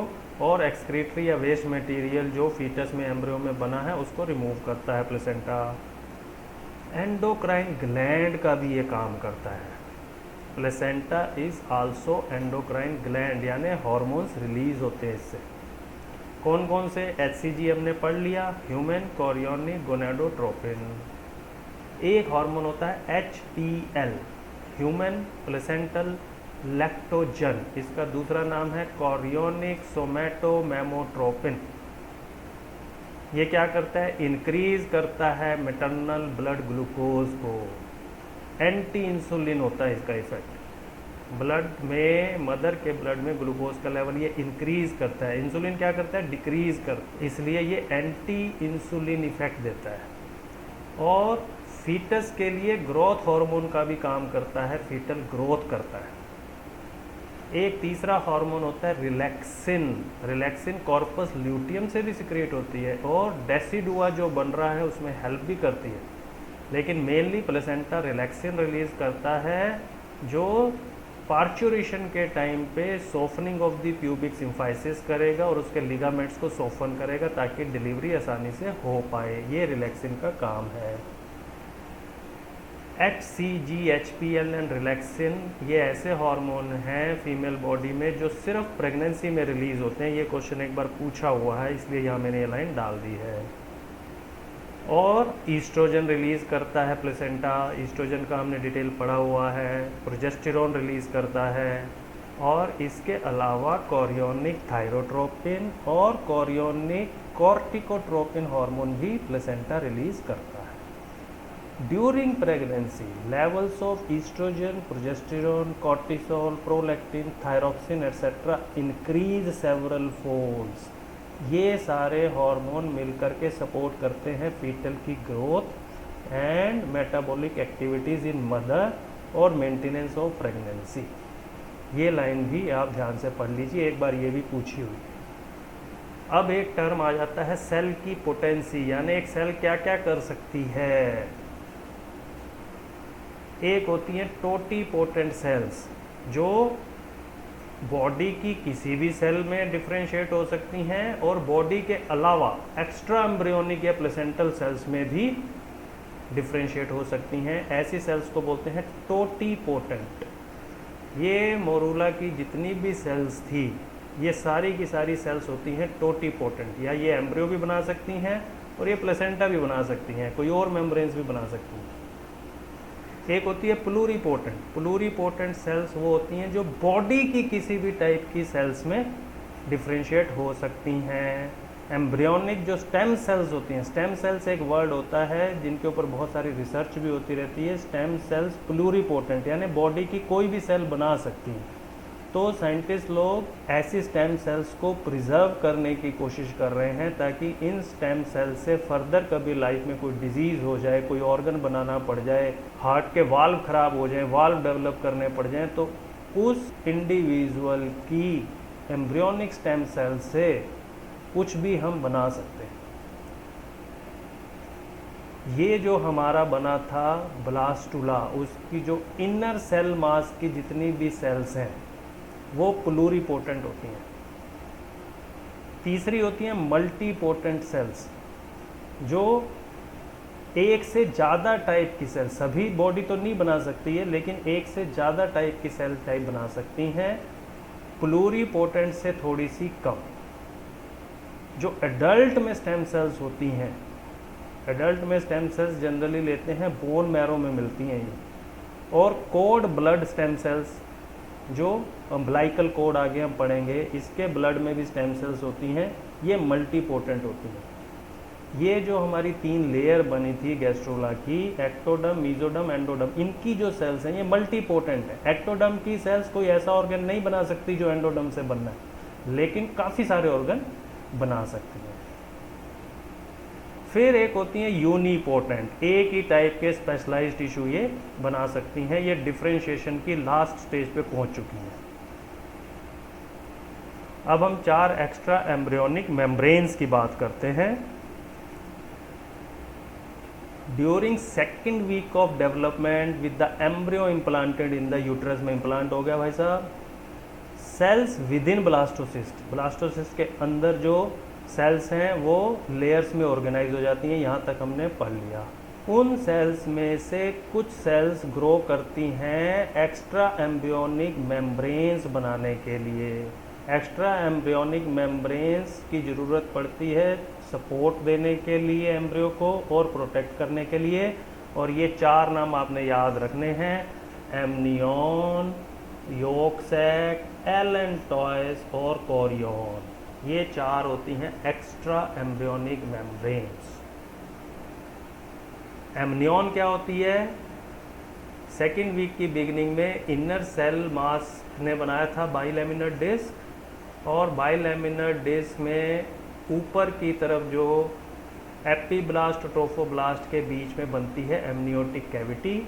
और एक्सक्रीटरी या वेस्ट मटेरियल जो फीटस में एम्ब्रियो में बना है उसको रिमूव करता है प्लेसेंटा। एंडोक्राइन ग्लैंड का भी ये काम करता है। Placenta is also endocrine gland, यानी हॉर्मोन्स रिलीज होते हैं इससे। कौन कौन से? HCG हमने पढ़ लिया, ह्यूमन कोरियोनिक गोनाडोट्रोपिन। एक हार्मोन होता है HPL, ह्यूमन प्लेसेंटल लैक्टोजन, इसका दूसरा नाम है कॉरियोनिक सोमैटोमेमोट्रोपिन। ये क्या करता है, इंक्रीज करता है मैटरनल ब्लड ग्लूकोज को। एंटी इंसुलिन होता है इसका इफेक्ट, ब्लड में, मदर के ब्लड में ग्लूकोज का लेवल ये इंक्रीज करता है। इंसुलिन क्या करता है, डिक्रीज करता है, इसलिए ये एंटी इंसुलिन इफेक्ट देता है। और फीटस के लिए ग्रोथ हार्मोन का भी काम करता है, फीटल ग्रोथ करता है। एक तीसरा हार्मोन होता है रिलैक्सिन। रिलैक्सिन कॉर्पस ल्यूटियम से भी सिक्रेट होती है और डेसिडुआ जो बन रहा है उसमें हेल्प भी करती है, लेकिन मेनली प्लेसेंटा रिलैक्सिन रिलीज करता है जो पार्चुरेशन के टाइम पे सोफनिंग ऑफ द प्यूबिक सिम्फाइसिस करेगा और उसके लिगामेंट्स को सोफन करेगा ताकि डिलीवरी आसानी से हो पाए। ये रिलैक्सिन का काम है। HCG, HPL एंड रिलैक्सिन ये ऐसे हार्मोन हैं फीमेल बॉडी में जो सिर्फ प्रेगनेंसी में रिलीज होते हैं। ये क्वेश्चन एक बार पूछा हुआ है, इसलिए यहाँ मैंने ये लाइन डाल दी है। और ईस्ट्रोजन रिलीज करता है प्लेसेंटा, ईस्ट्रोजन का हमने डिटेल पढ़ा हुआ है। प्रोजेस्टेरोन रिलीज करता है और इसके अलावा कॉरियोनिक थायरोट्रोपिन और कॉरियोनिक कॉर्टिकोट्रोपिन हार्मोन भी प्लेसेंटा रिलीज करता है। During pregnancy levels of oestrogen, progesterone, cortisol, prolactin, thyroxine etcetera increase several folds. ये सारे हार्मोन मिलकर के सपोर्ट करते हैं फीटल की growth and metabolic activities in mother और मेंटेनेंस ऑफ प्रेगनेंसी। ये लाइन भी आप ध्यान से पढ़ लीजिए, एक बार ये भी पूछी हुई है। अब एक टर्म आ जाता है सेल की पोटेंसी, यानी एक सेल क्या क्या कर सकती है। एक होती है टोटीपोटेंट सेल्स जो बॉडी की किसी भी सेल में डिफ्रेंशिएट हो सकती हैं और बॉडी के अलावा एक्स्ट्रा एम्ब्रियोनिक या प्लेसेंटल सेल्स में भी डिफ्रेंशिएट हो सकती हैं। ऐसी सेल्स को बोलते हैं टोटीपोटेंट। ये मोरूला की जितनी भी सेल्स थी ये सारी की सारी सेल्स होती हैं टोटीपोटेंट, या ये एम्ब्रियो भी बना सकती हैं और ये प्लेसेंटा भी बना सकती हैं, कोई और मेम्ब्रेन्स भी बना सकती हैं। एक होती है प्लूरीपोटेंट। प्लूरीपोटेंट सेल्स वो होती हैं जो बॉडी की किसी भी टाइप की सेल्स में डिफ्रेंशिएट हो सकती हैं। एम्ब्रियोनिक जो स्टेम सेल्स होती हैं, स्टेम सेल्स एक वर्ड होता है जिनके ऊपर बहुत सारी रिसर्च भी होती रहती है। स्टेम सेल्स प्लूरीपोटेंट यानी बॉडी की कोई भी सेल बना सकती हैं। तो साइंटिस्ट लोग ऐसी स्टेम सेल्स को प्रिजर्व करने की कोशिश कर रहे हैं ताकि इन स्टेम सेल से फर्दर कभी लाइफ में कोई डिजीज़ हो जाए, कोई ऑर्गन बनाना पड़ जाए, हार्ट के वाल्व खराब हो जाए, वाल्व डेवलप करने पड़ जाएं, तो उस इंडिविजुअल की एम्ब्रियोनिक स्टेम सेल से कुछ भी हम बना सकते हैं। ये जो हमारा बना था ब्लास्टुला, उसकी जो इनर सेल मास की जितनी भी सेल्स हैं वो प्लूरीपोटेंट होती हैं। तीसरी होती हैं मल्टीपोटेंट सेल्स, जो एक से ज़्यादा टाइप की सेल, सभी बॉडी तो नहीं बना सकती है लेकिन एक से ज़्यादा टाइप की सेल टाइप बना सकती हैं, प्लूरीपोटेंट से थोड़ी सी कम। जो एडल्ट में स्टेम सेल्स होती हैं, एडल्ट में स्टेम सेल्स जनरली लेते हैं बोन मैरो में मिलती हैं ये, और कोड ब्लड स्टेम सेल्स जो अम्ब्लाइकल कोड आगे हम पढ़ेंगे, इसके ब्लड में भी स्टेम सेल्स होती हैं, ये मल्टीपोटेंट होती हैं। ये जो हमारी 3 लेयर बनी थी गैस्ट्रोला की, एक्टोडर्म, मेसोडर्म, एंडोडर्म, इनकी जो सेल्स हैं ये मल्टीपोटेंट है। एक्टोडर्म की सेल्स कोई ऐसा ऑर्गन नहीं बना सकती जो एंडोडर्म से बनना है, लेकिन काफ़ी सारे ऑर्गन बना सकती हैं। फिर एक होती हैं यूनिपोटेंट, एक ही टाइप के स्पेशलाइज्ड टिश्यू ये बना सकती हैं। ये डिफरेंशिएशन की लास्ट स्टेज पे पहुंच चुकी हैं। अब हम 4 एक्स्ट्रा एम्ब्रियोनिक मेम्ब्रेन्स की बात करते हैं। During second week of development with the embryo implanted in the uterus में इम्प्लांट हो गया भाई साहब, cells within blastocyst, blastocyst के अंदर जो सेल्स हैं वो लेयर्स में ऑर्गेनाइज हो जाती हैं, यहाँ तक हमने पढ़ लिया। उन सेल्स में से कुछ सेल्स ग्रो करती हैं एक्स्ट्रा एम्ब्रियोनिक मेम्ब्रेन्स बनाने के लिए। एक्स्ट्रा एम्ब्रियोनिक मेम्ब्रेन्स की ज़रूरत पड़ती है सपोर्ट देने के लिए एम्ब्रियो को और प्रोटेक्ट करने के लिए, और ये 4 नाम आपने याद रखने हैं, एमनियन, योक सैक, एलेंटॉयस और कोरियन, ये 4 होती हैं एक्स्ट्रा एम्ब्रियोनिक मेम्ब्रेन्स। एमनियन क्या होती है? सेकेंड वीक की बिगिनिंग में इनर सेल मास ने बनाया था बाइलेमिनर डिस्क, और बाइलेमिनर डिस्क में ऊपर की तरफ जो एपिब्लास्ट ट्रोफोब्लास्ट के बीच में बनती है एमनियोटिक कैविटी,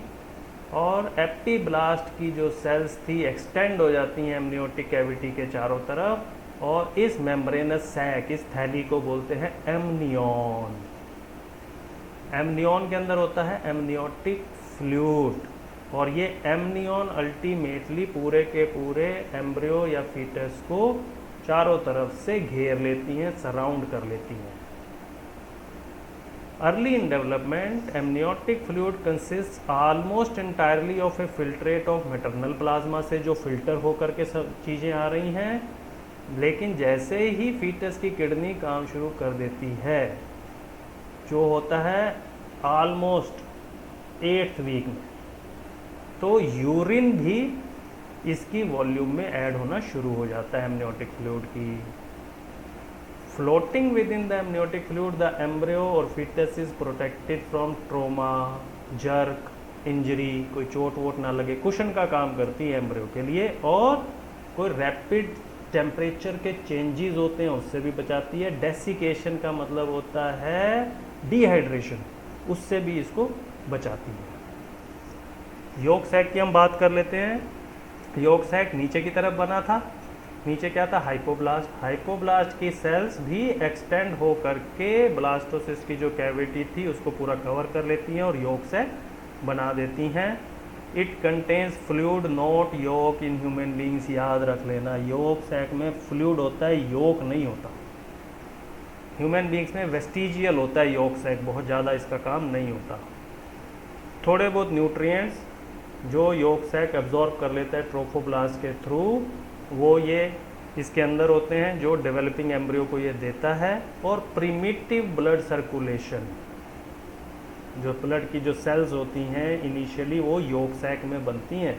और एपिब्लास्ट की जो सेल्स थी एक्सटेंड हो जाती हैं एमनियोटिक कैविटी के चारों तरफ, और इस मेम्ब्रेनस सैक, इस थैली को बोलते हैं एमनियन। एमनियन के अंदर होता है एमनियोटिक फ्लूइड, और ये एमनियन अल्टीमेटली पूरे के पूरे एम्ब्रियो या फीटस को चारों तरफ से घेर लेती हैं, सराउंड कर लेती हैं। Early in development amniotic fluid consist almost entirely of A filtrate of maternal plasma, से जो फिल्टर होकर के सब चीज़ें आ रही हैं, लेकिन जैसे ही फीटस की किडनी काम शुरू कर देती है, जो होता है ऑलमोस्ट 8th वीक में, तो यूरिन भी इसकी वॉल्यूम में ऐड होना शुरू हो जाता है एमनियोटिक फ्लूइड की। Floating within the amniotic fluid the embryo और fetus is protected from trauma, jerk, injury, कोई चोट वोट ना लगे, कुशन का काम करती है एम्ब्रियो के लिए, और कोई रैपिड टेम्परेचर के चेंजेस होते हैं उससे भी बचाती है। डेसिकेशन का मतलब होता है डिहाइड्रेशन, उससे भी इसको बचाती है। योक सैक की हम बात कर लेते हैं। योक सैक नीचे की तरफ बना था, नीचे क्या था? हाइपोब्लास्ट। हाइपोब्लास्ट की सेल्स भी एक्सटेंड हो करके ब्लास्टोसिस्ट की जो कैविटी थी उसको पूरा कवर कर लेती हैं और योक सैक बना देती हैं। It contains fluid not yolk in human beings, याद रख लेना, योक सैक में फ्लूइड होता है, योक नहीं होता। ह्यूमन बींग्स में वेस्टिजियल होता है योक सैक, बहुत ज़्यादा इसका काम नहीं होता। थोड़े बहुत न्यूट्रिएंट्स जो योक सैक एब्जॉर्ब कर लेता है ट्रोफोब्लास्ट के थ्रू, वो ये इसके अंदर होते हैं जो डेवलपिंग एम्ब्रियो को ये देता है। और प्रिमिटिव ब्लड सर्कुलेशन, जो ब्लड की जो सेल्स होती हैं इनिशियली वो योक सैक में बनती हैं।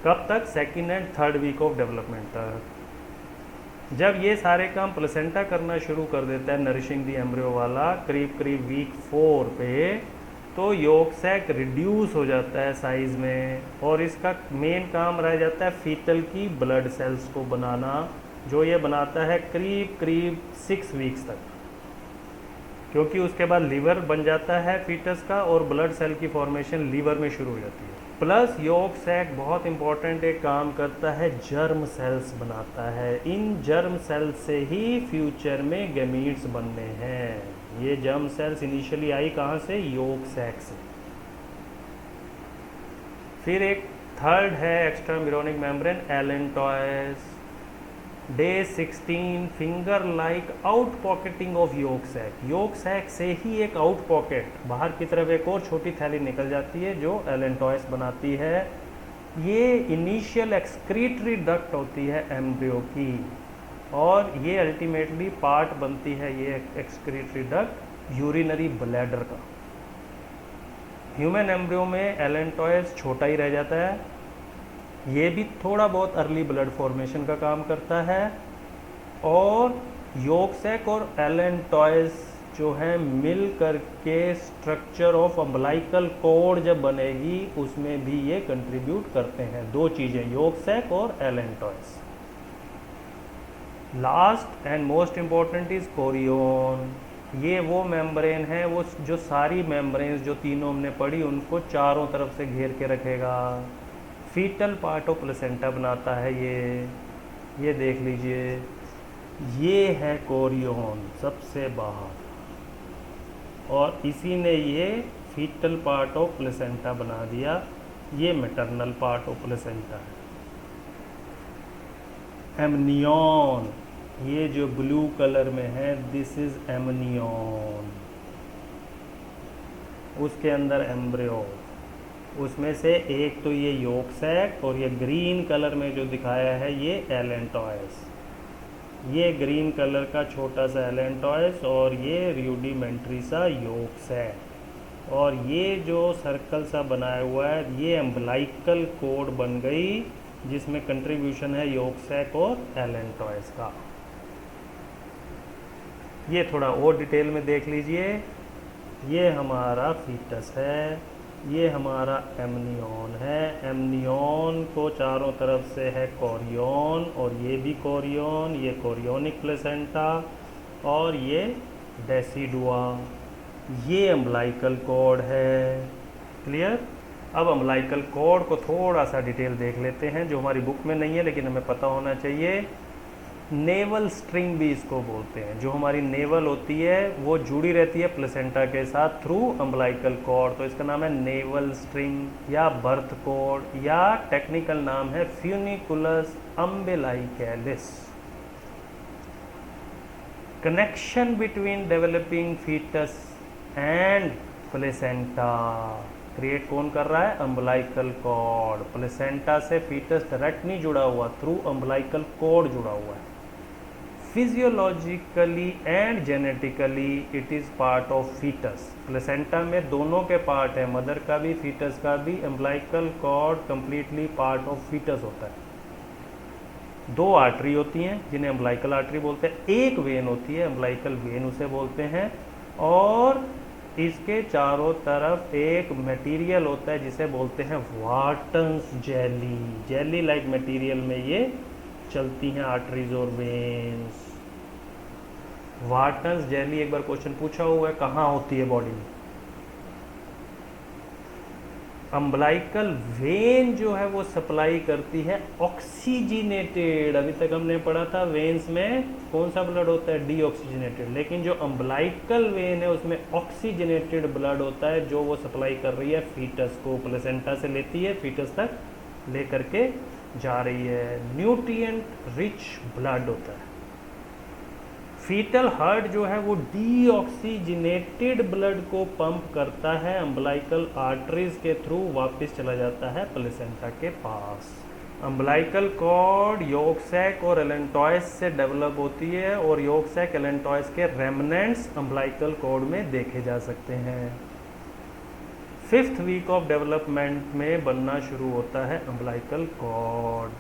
कब तक? 2nd and 3rd week of development तक। जब ये सारे काम प्लेसेंटा करना शुरू कर देता है नरिशिंग दी एम्ब्रियो वाला, करीब करीब वीक 4 पे, तो योक सैक रिड्यूस हो जाता है साइज़ में, और इसका मेन काम रह जाता है फीटल की ब्लड सेल्स को बनाना, जो ये बनाता है करीब करीब 6 वीक्स तक, क्योंकि उसके बाद लीवर बन जाता है फीटस का और ब्लड सेल की फॉर्मेशन लीवर में शुरू हो जाती है। प्लस योक सैक बहुत इंपॉर्टेंट एक काम करता है, जर्म सेल्स बनाता है। इन जर्म सेल से ही फ्यूचर में गैमीट्स बनने हैं। ये जर्म सेल्स इनिशियली आई कहाँ से? योक सैक से। फिर एक 3rd है extra embryonic membrane, allantois. Day 16 finger like out pocketing of yolk sac. Yolk sac से ही एक आउट पॉकेट, बाहर की तरफ एक और छोटी थैली निकल जाती है जो एलेंटॉयस बनाती है। ये इनिशियल एक्सक्रीटरी डक्ट होती है एम्ब्रियो की, और ये अल्टीमेटली पार्ट बनती है ये एक्सक्रीटरी डक्ट यूरिनरी ब्लैडर का। ह्यूमन एम्ब्रियो में एलेंटॉयस छोटा ही रह जाता है, ये भी थोड़ा बहुत अर्ली ब्लड फॉर्मेशन का काम करता है, और योक सैक और एलेंटॉयस जो है मिल करके स्ट्रक्चर ऑफ अम्बलाइकल कॉर्ड जब बनेगी उसमें भी ये कंट्रीब्यूट करते हैं। 2 चीज़ें, योक सैक और allantois. Last and most important is chorion. ये वो मेम्ब्रेन है वो जो सारी मेम्ब्रेन्स जो तीनों हमने पढ़ी उनको चारों तरफ से घेर के रखेगा। फीटल पार्ट ऑफ प्लेसेंटा बनाता है ये देख लीजिए, ये है कोरियन सबसे बाहर, और इसी ने ये फीटल पार्ट ऑफ प्लेसेंटा बना दिया। ये मैटरनल पार्ट ऑफ प्लेसेंटा है। एमनियन, ये जो ब्लू कलर में है दिस इज एमनियन, उसके अंदर एम्ब्रियो, उसमें से एक तो ये योक सैक, और ये ग्रीन कलर में जो दिखाया है ये एलेंटॉयस। ये ग्रीन कलर का छोटा सा एलेंटॉयस और ये रूडिमेंट्री सा योक सैक, और ये जो सर्कल सा बनाया हुआ है ये एम्ब्लाइकल कोड बन गई जिसमें कंट्रीब्यूशन है यॉर्क सैक और एलेंटॉयस का। ये थोड़ा और डिटेल में देख लीजिए। ये हमारा फीटस है, ये हमारा एमनियन है, एमनियन को चारों तरफ से है कोरियन, और ये भी कोरियन, ये कोरियोनिक प्लेसेंटा, और ये डेसिडुआ, ये अम्बलाइकल कॉर्ड है। क्लियर। अब अम्बलाइकल कॉर्ड को थोड़ा सा डिटेल देख लेते हैं, जो हमारी बुक में नहीं है लेकिन हमें पता होना चाहिए। नेवल स्ट्रिंग भी इसको बोलते हैं। जो हमारी नेवल होती है वो जुड़ी रहती है प्लेसेंटा के साथ थ्रू अम्बलाइकल कॉर्ड, तो इसका नाम है नेवल स्ट्रिंग या बर्थ कॉर्ड, या टेक्निकल नाम है funiculus umbilicalis. Connection between developing fetus and placenta create कौन कर रहा है? Umbilical cord. प्लेसेंटा से फीटस डायरेक्ट नहीं जुड़ा हुआ, थ्रू अम्बलाइकल कॉर्ड जुड़ा हुआ है। Physiologically and genetically it is part of fetus. Placenta में दोनों के पार्ट है, मदर का भी फीटस का भी। Umbilical cord completely part of foetus होता है। दो आर्टरी होती हैं जिन्हें अम्बलाइकल आर्टरी बोलते हैं, एक वेन होती है अम्बलाइकल वेन उसे बोलते हैं, और इसके चारों तरफ एक मटेरियल होता है जिसे बोलते हैं वाटन्स जेली। जेली लाइक मटेरियल में ये चलती हैं आर्टरीज और वेन्स। वाटन्स जेली एक बार क्वेश्चन पूछा हुआ है, कहाँ होती है बॉडी में? अम्बलाइकल वेन जो है वो सप्लाई करती है ऑक्सीजनेटेड। अभी तक हमने पढ़ा था वेन्स में कौन सा ब्लड होता है? डीऑक्सीजनेटेड। लेकिन जो अम्बलाइकल वेन है उसमें ऑक्सीजनेटेड ब्लड होता है, जो वो सप्लाई कर रही है फीटस को। प्लेसेंटा से लेती है, फीटस तक ले करके जा रही है। न्यूट्रिएंट रिच ब्लड होता है। फीटल हार्ट जो है वो डीऑक्सीजनेटेड ब्लड को पंप करता है, अम्बलाइकल आर्टरीज के थ्रू वापस चला जाता है प्लेसेंटा के पास। अम्बलाइकल कॉर्ड यॉर्क सैक और एलेंटॉयस से डेवलप होती है, और यॉर्क सैक एलेंटॉयस के रेमनेंट्स अम्बलाइकल कॉर्ड में देखे जा सकते हैं। 5th वीक ऑफ डेवलपमेंट में बनना शुरू होता है अम्बलाइकल कॉर्ड।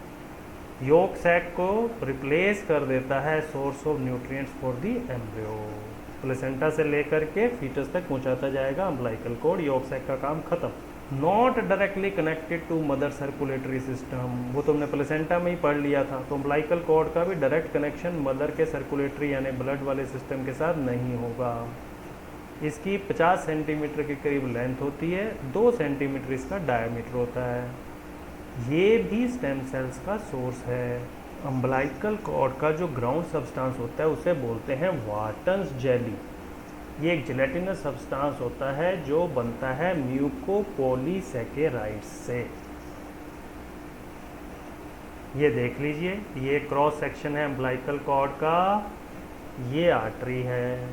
यॉर्क सैक को रिप्लेस कर देता है source of nutrients for the embryo. Placenta से लेकर के फीटस तक पहुंचाता जाएगा अम्बलाइकल कॉर्ड। यॉर्क सैक का काम खत्म। Not directly connected to mother circulatory system, वो तुमने प्लेसेंटा में ही पढ़ लिया था। तो अम्बलाइकल कॉर्ड का भी डायरेक्ट कनेक्शन मदर के सर्कुलेटरी यानी ब्लड वाले सिस्टम के साथ नहीं होगा। इसकी 50 सेंटीमीटर के करीब लेंथ होती है, 2 सेंटीमीटर इसका डायमीटर होता है। ये भी स्टेम सेल्स का सोर्स है। अम्बलाइकल कॉर्ड का जो ग्राउंड सब्सटेंस होता है उसे बोलते हैं वाटन्स जेली। ये एक जेलेटिनस सब्सटेंस होता है जो बनता है म्यूकोपॉलीसैकेराइड्स से। ये देख लीजिए, ये क्रॉस सेक्शन है अम्बलाइकल कॉर्ड का। ये आर्टरी है,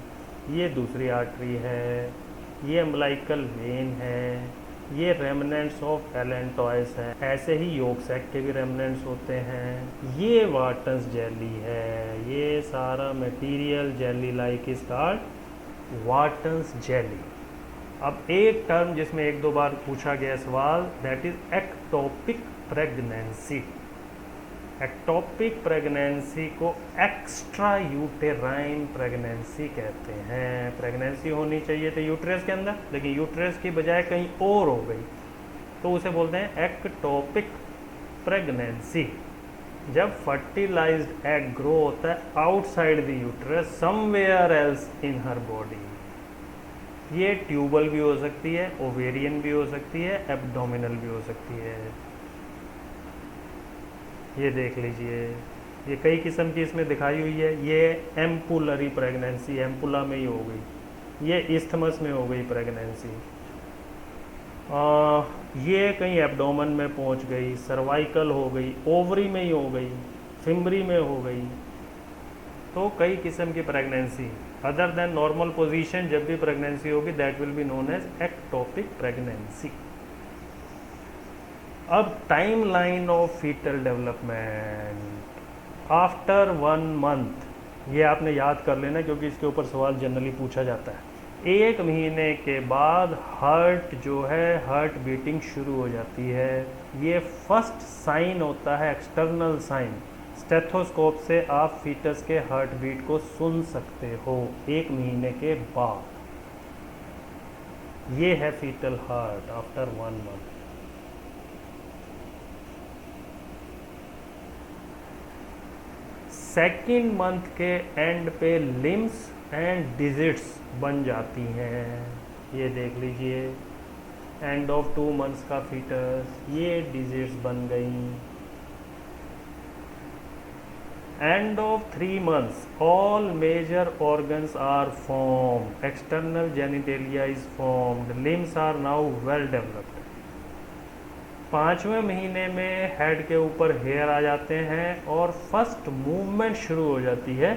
ये दूसरी आर्टरी है, ये अम्बलाइकल वेन है, ये रेमनेंट्स ऑफ एलेंटॉयस है। ऐसे ही यॉर्क सैक के भी रेमनेंट्स होते हैं। ये वाटन्स जेली है, ये सारा material jelly like is called Wharton's jelly. अब एक टर्म जिसमें 1-2 बार पूछा गया सवाल, that is ectopic pregnancy. Ectopic pregnancy को एक्स्ट्रा यूटेराइन प्रेगनेंसी कहते हैं। प्रेगनेंसी होनी चाहिए थी यूट्रस के अंदर, लेकिन यूट्रस की बजाय कहीं और हो गई, तो उसे बोलते हैं एक्टोपिक प्रेगनेंसी। जब फर्टिलाइज्ड एग ग्रो होता है outside the uterus somewhere else in her body. ये ट्यूबल भी हो सकती है, ओवेरियन भी हो सकती है, एब्डोमिनल भी हो सकती है। ये देख लीजिए, ये कई किस्म की इसमें दिखाई हुई है। ये एम्पुलरी प्रेगनेंसी, एम्पुला में ही हो गई। ये इस्थमस में हो गई प्रेगनेंसी। ये कहीं एब्डोमन में पहुंच गई, सर्वाइकल हो गई, ओवरी में ही हो गई, फिम्बरी में हो गई। तो कई किस्म की pregnancy other than normal position जब भी प्रेगनेंसी होगी that will be known as ectopic pregnancy. अब timeline of fetal development after 1 month, ये आपने याद कर लेना क्योंकि इसके ऊपर सवाल जनरली पूछा जाता है। 1 महीने के बाद हार्ट जो है हार्ट बीटिंग शुरू हो जाती है। ये फर्स्ट साइन होता है, एक्सटर्नल साइन। स्टेथोस्कोप से आप फीटस के हार्ट बीट को सुन सकते हो 1 महीने के बाद। ये है fetal heart after 1 month. Second month के एंड पे लिम्स एंड डिजिट्स बन जाती हैं। ये देख लीजिए, एंड ऑफ 2 मंथ्स का फीटस, ये डिजिट्स बन गई। End of 3 months all major organs are formed, external genitalia is formed, limbs are now well developed. 5वें महीने में हेड के ऊपर हेयर आ जाते हैं और फर्स्ट मूवमेंट शुरू हो जाती है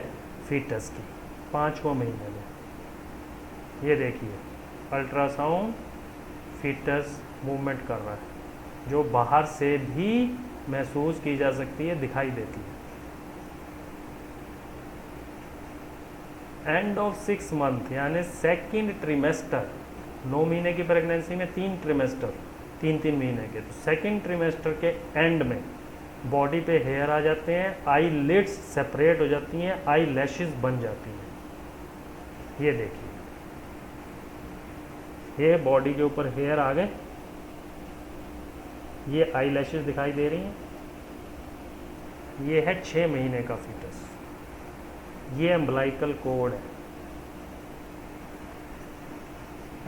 फीटस की 5वें महीने में। ये देखिए, अल्ट्रासाउंड फीटस मूवमेंट कर रहा है, जो बाहर से भी महसूस की जा सकती है, दिखाई देती है। एंड ऑफ 6 मंथ यानी सेकेंड ट्रिमेस्टर, 9 महीने की प्रेगनेंसी में 3 ट्रिमेस्टर, 3-3 महीने के, तो सेकेंड ट्रिमेस्टर के एंड में बॉडी पे हेयर आ जाते हैं, आई लिड्स सेपरेट हो जाती हैं, आई लैशेस बन जाती हैं। ये देखिए, ये बॉडी के ऊपर हेयर आ गए, ये आई लैशेस दिखाई दे रही हैं। ये है 6 महीने का फीटस, ये एम्बलाइकल कोड है।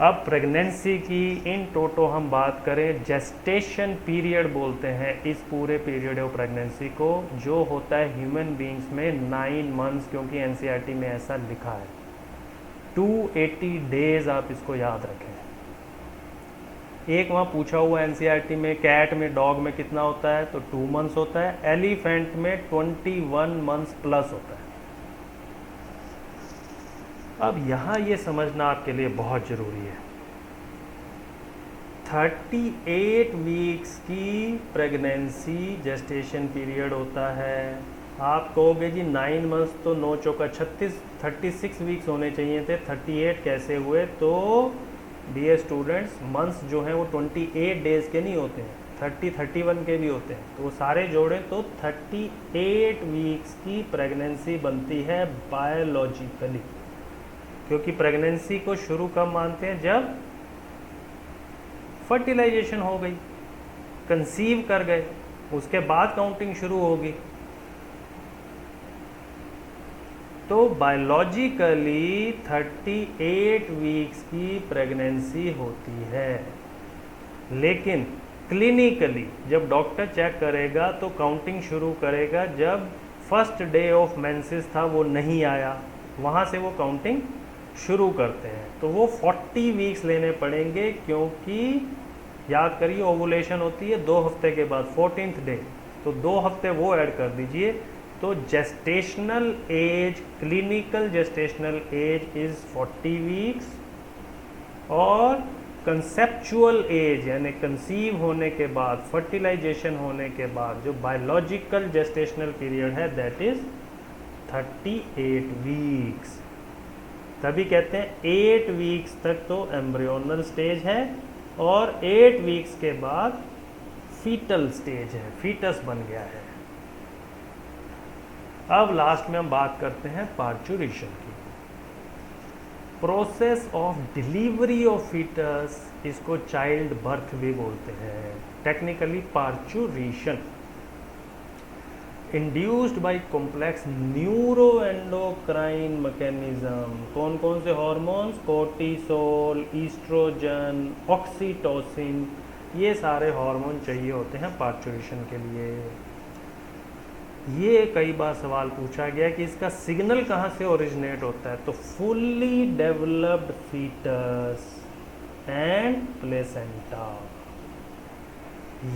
अब प्रेगनेंसी की इन टोटो हम बात करें, जेस्टेशन पीरियड बोलते हैं इस पूरे पीरियड ऑफ प्रेगनेंसी को, जो होता है ह्यूमन बींग्स में 9 मंथ्स, क्योंकि एनसीईआरटी में ऐसा लिखा है। 280 डेज आप इसको याद रखें। एक वहाँ पूछा हुआ एनसीईआरटी में, कैट में, डॉग में कितना होता है, तो 2 मंथ्स होता है। एलिफेंट में 21 मंथ्स प्लस होता है। अब यहाँ ये समझना आपके लिए बहुत ज़रूरी है, 38 वीक्स की प्रेगनेंसी जेस्टेशन पीरियड होता है। आप कहोगे जी 9 मंथ्स तो 9 चौका 36 वीक्स होने चाहिए थे, 38 कैसे हुए? तो डियर स्टूडेंट्स, मंथ्स जो हैं वो 28 डेज़ के नहीं होते हैं, 31 के भी होते हैं, तो वो सारे जोड़े तो 38 वीक्स की प्रेगनेंसी बनती है बायोलॉजिकली। क्योंकि प्रेगनेंसी को शुरू कब मानते हैं? जब फर्टिलाइजेशन हो गई, कंसीव कर गए, उसके बाद काउंटिंग शुरू होगी। तो बायोलॉजिकली 38 वीक्स की प्रेगनेंसी होती है, लेकिन क्लिनिकली जब डॉक्टर चेक करेगा तो काउंटिंग शुरू करेगा जब फर्स्ट डे ऑफ मेंसेस था वो नहीं आया, वहाँ से वो काउंटिंग शुरू करते हैं। तो वो 40 वीक्स लेने पड़ेंगे, क्योंकि याद करिए ओवुलेशन होती है 2 हफ्ते के बाद, 14th डे, तो 2 हफ्ते वो ऐड कर दीजिए। तो gestational age, clinical gestational age is 40 weeks, और कंसेप्चुअल एज यानी कंसीव होने के बाद, फर्टिलाइजेशन होने के बाद जो बायोलॉजिकल जेस्टेशनल पीरियड है दैट इज़ 38 वीक्स। तभी कहते हैं 8 वीक्स तक तो एम्ब्रियोनल स्टेज है और 8 वीक्स के बाद फीटल स्टेज है, फीटस बन गया है। अब लास्ट में हम बात करते हैं पार्चुरेशन की। Process of delivery of foetus, इसको चाइल्ड बर्थ भी बोलते हैं, technically parturition, induced by complex neuroendocrine mechanism. कौन कौन से हार्मोन्स? कोर्टिसोल, ईस्ट्रोजन, ऑक्सीटोसिन, ये सारे हार्मोन चाहिए होते हैं पार्चुरेशन के लिए। ये कई बार सवाल पूछा गया कि इसका सिग्नल कहाँ से ओरिजिनेट होता है, तो fully developed foetus and placenta,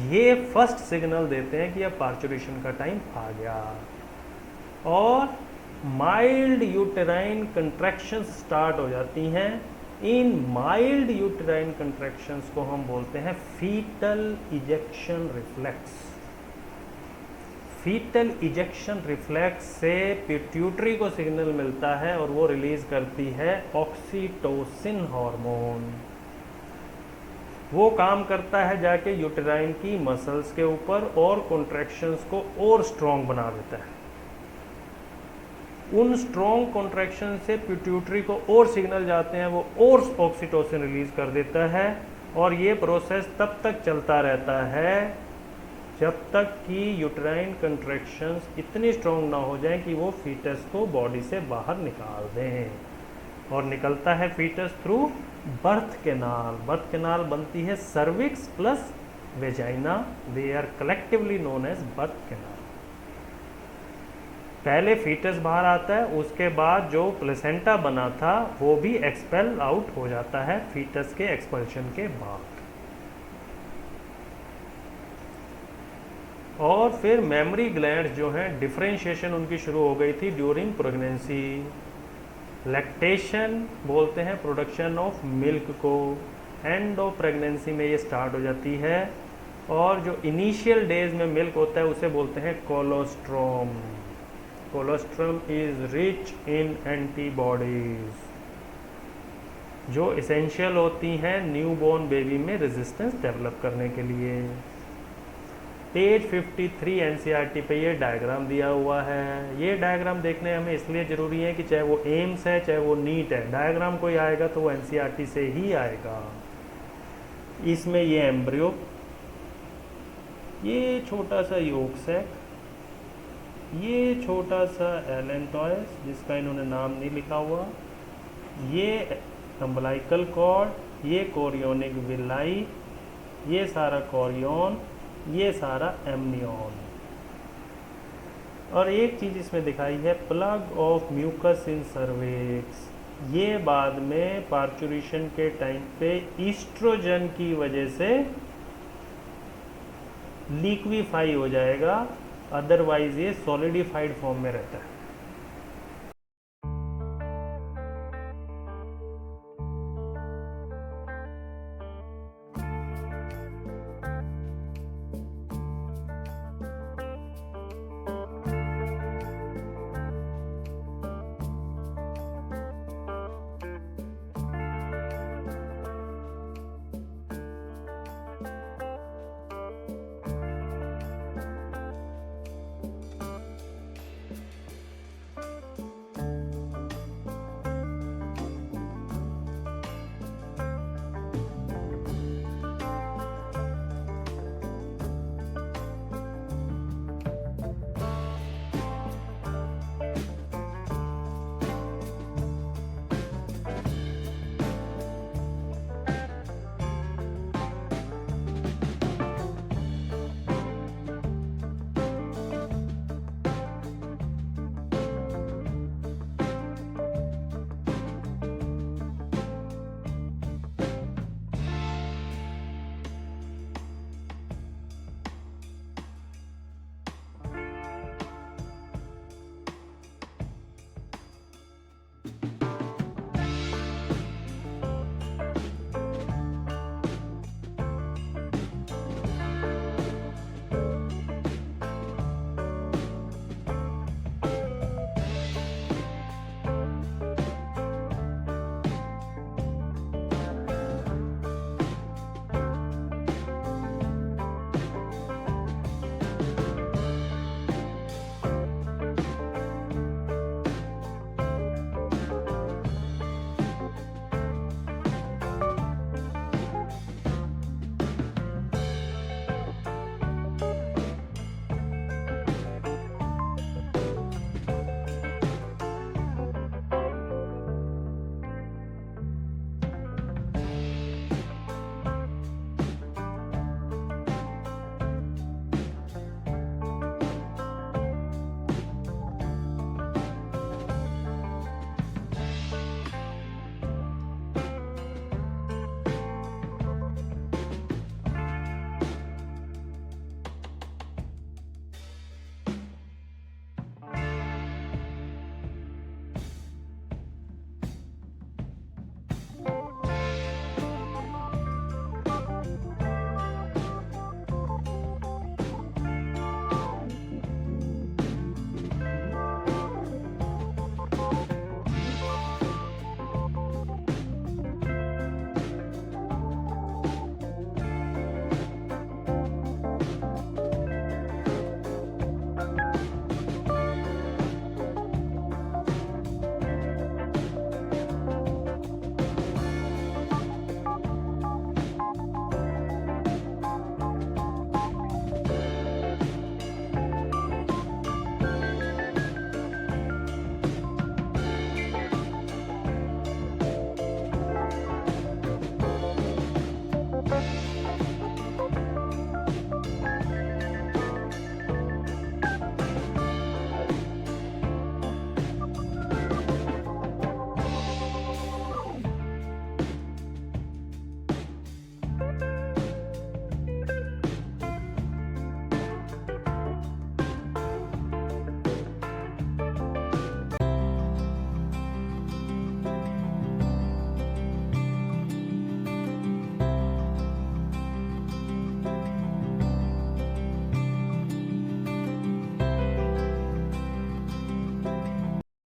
ये फर्स्ट सिग्नल देते हैं कि अब पार्चुरेशन का टाइम आ गया। और माइल्ड यूटेराइन कंट्रैक्शंस स्टार्ट हो जाती हैं। इन माइल्ड यूटेराइन कंट्रैक्शंस को हम बोलते हैं foetal ejection reflex. Foetal ejection reflex से पिट्यूटरी को सिग्नल मिलता है और वो रिलीज करती है ऑक्सीटोसिन हार्मोन। वो काम करता है जाके यूटेराइन की मसल्स के ऊपर और कॉन्ट्रैक्शंस को और स्ट्रॉन्ग बना देता है। उन स्ट्रॉन्ग कॉन्ट्रैक्शन से पिट्यूटरी को और सिग्नल जाते हैं, वो और ऑक्सीटोसिन रिलीज कर देता है और ये प्रोसेस तब तक चलता रहता है जब तक कि यूटेराइन कंट्रैक्शंस इतनी स्ट्रॉन्ग ना हो जाएं कि वो फीटस को बॉडी से बाहर निकाल दें। और निकलता है foetus through birth canal. Birth canal बनती है cervix plus vagina, they are collectively known as birth canal. पहले फीटस बाहर आता है, उसके बाद जो प्लेसेंटा बना था वो भी एक्सपेल आउट हो जाता है फीटस के एक्सपल्शन के बाद। और फिर मेमोरी ग्लैंड्स जो हैं डिफरेंशिएशन उनकी शुरू हो गई थी ड्यूरिंग प्रेगनेंसी। लैक्टेशन बोलते हैं प्रोडक्शन ऑफ मिल्क को, एंड ऑफ प्रेगनेंसी में ये स्टार्ट हो जाती है। और जो इनिशियल डेज में मिल्क होता है उसे बोलते हैं कोलोस्ट्रोम। कोलोस्ट्रोम इज रिच इन एंटीबॉडीज जो इसेंशियल होती हैं न्यूबॉर्न बेबी में रेजिस्टेंस डेवलप करने के लिए। पेज 53 एनसीईआरटी पे ये डायग्राम दिया हुआ है। ये डायग्राम देखने हमें इसलिए ज़रूरी है कि चाहे वो एम्स है चाहे वो नीट है, डायग्राम कोई आएगा तो वो एनसीईआरटी से ही आएगा। इसमें ये एम्ब्रियो, ये छोटा सा योग सैक, ये छोटा सा एलेंटॉयस जिसका इन्होंने नाम नहीं लिखा हुआ, ये अम्बलाइकल कॉर्ड, ये कोरियोनिक विलाई, ये सारा कोरियोन, ये सारा एमनियन। और एक चीज़ इसमें दिखाई है plug of mucus in cervix. ये बाद में पार्चुरेशन के टाइम पे ईस्ट्रोजन की वजह से लिक्विफाई हो जाएगा, अदरवाइज ये सॉलिडिफाइड फॉर्म में रहता है।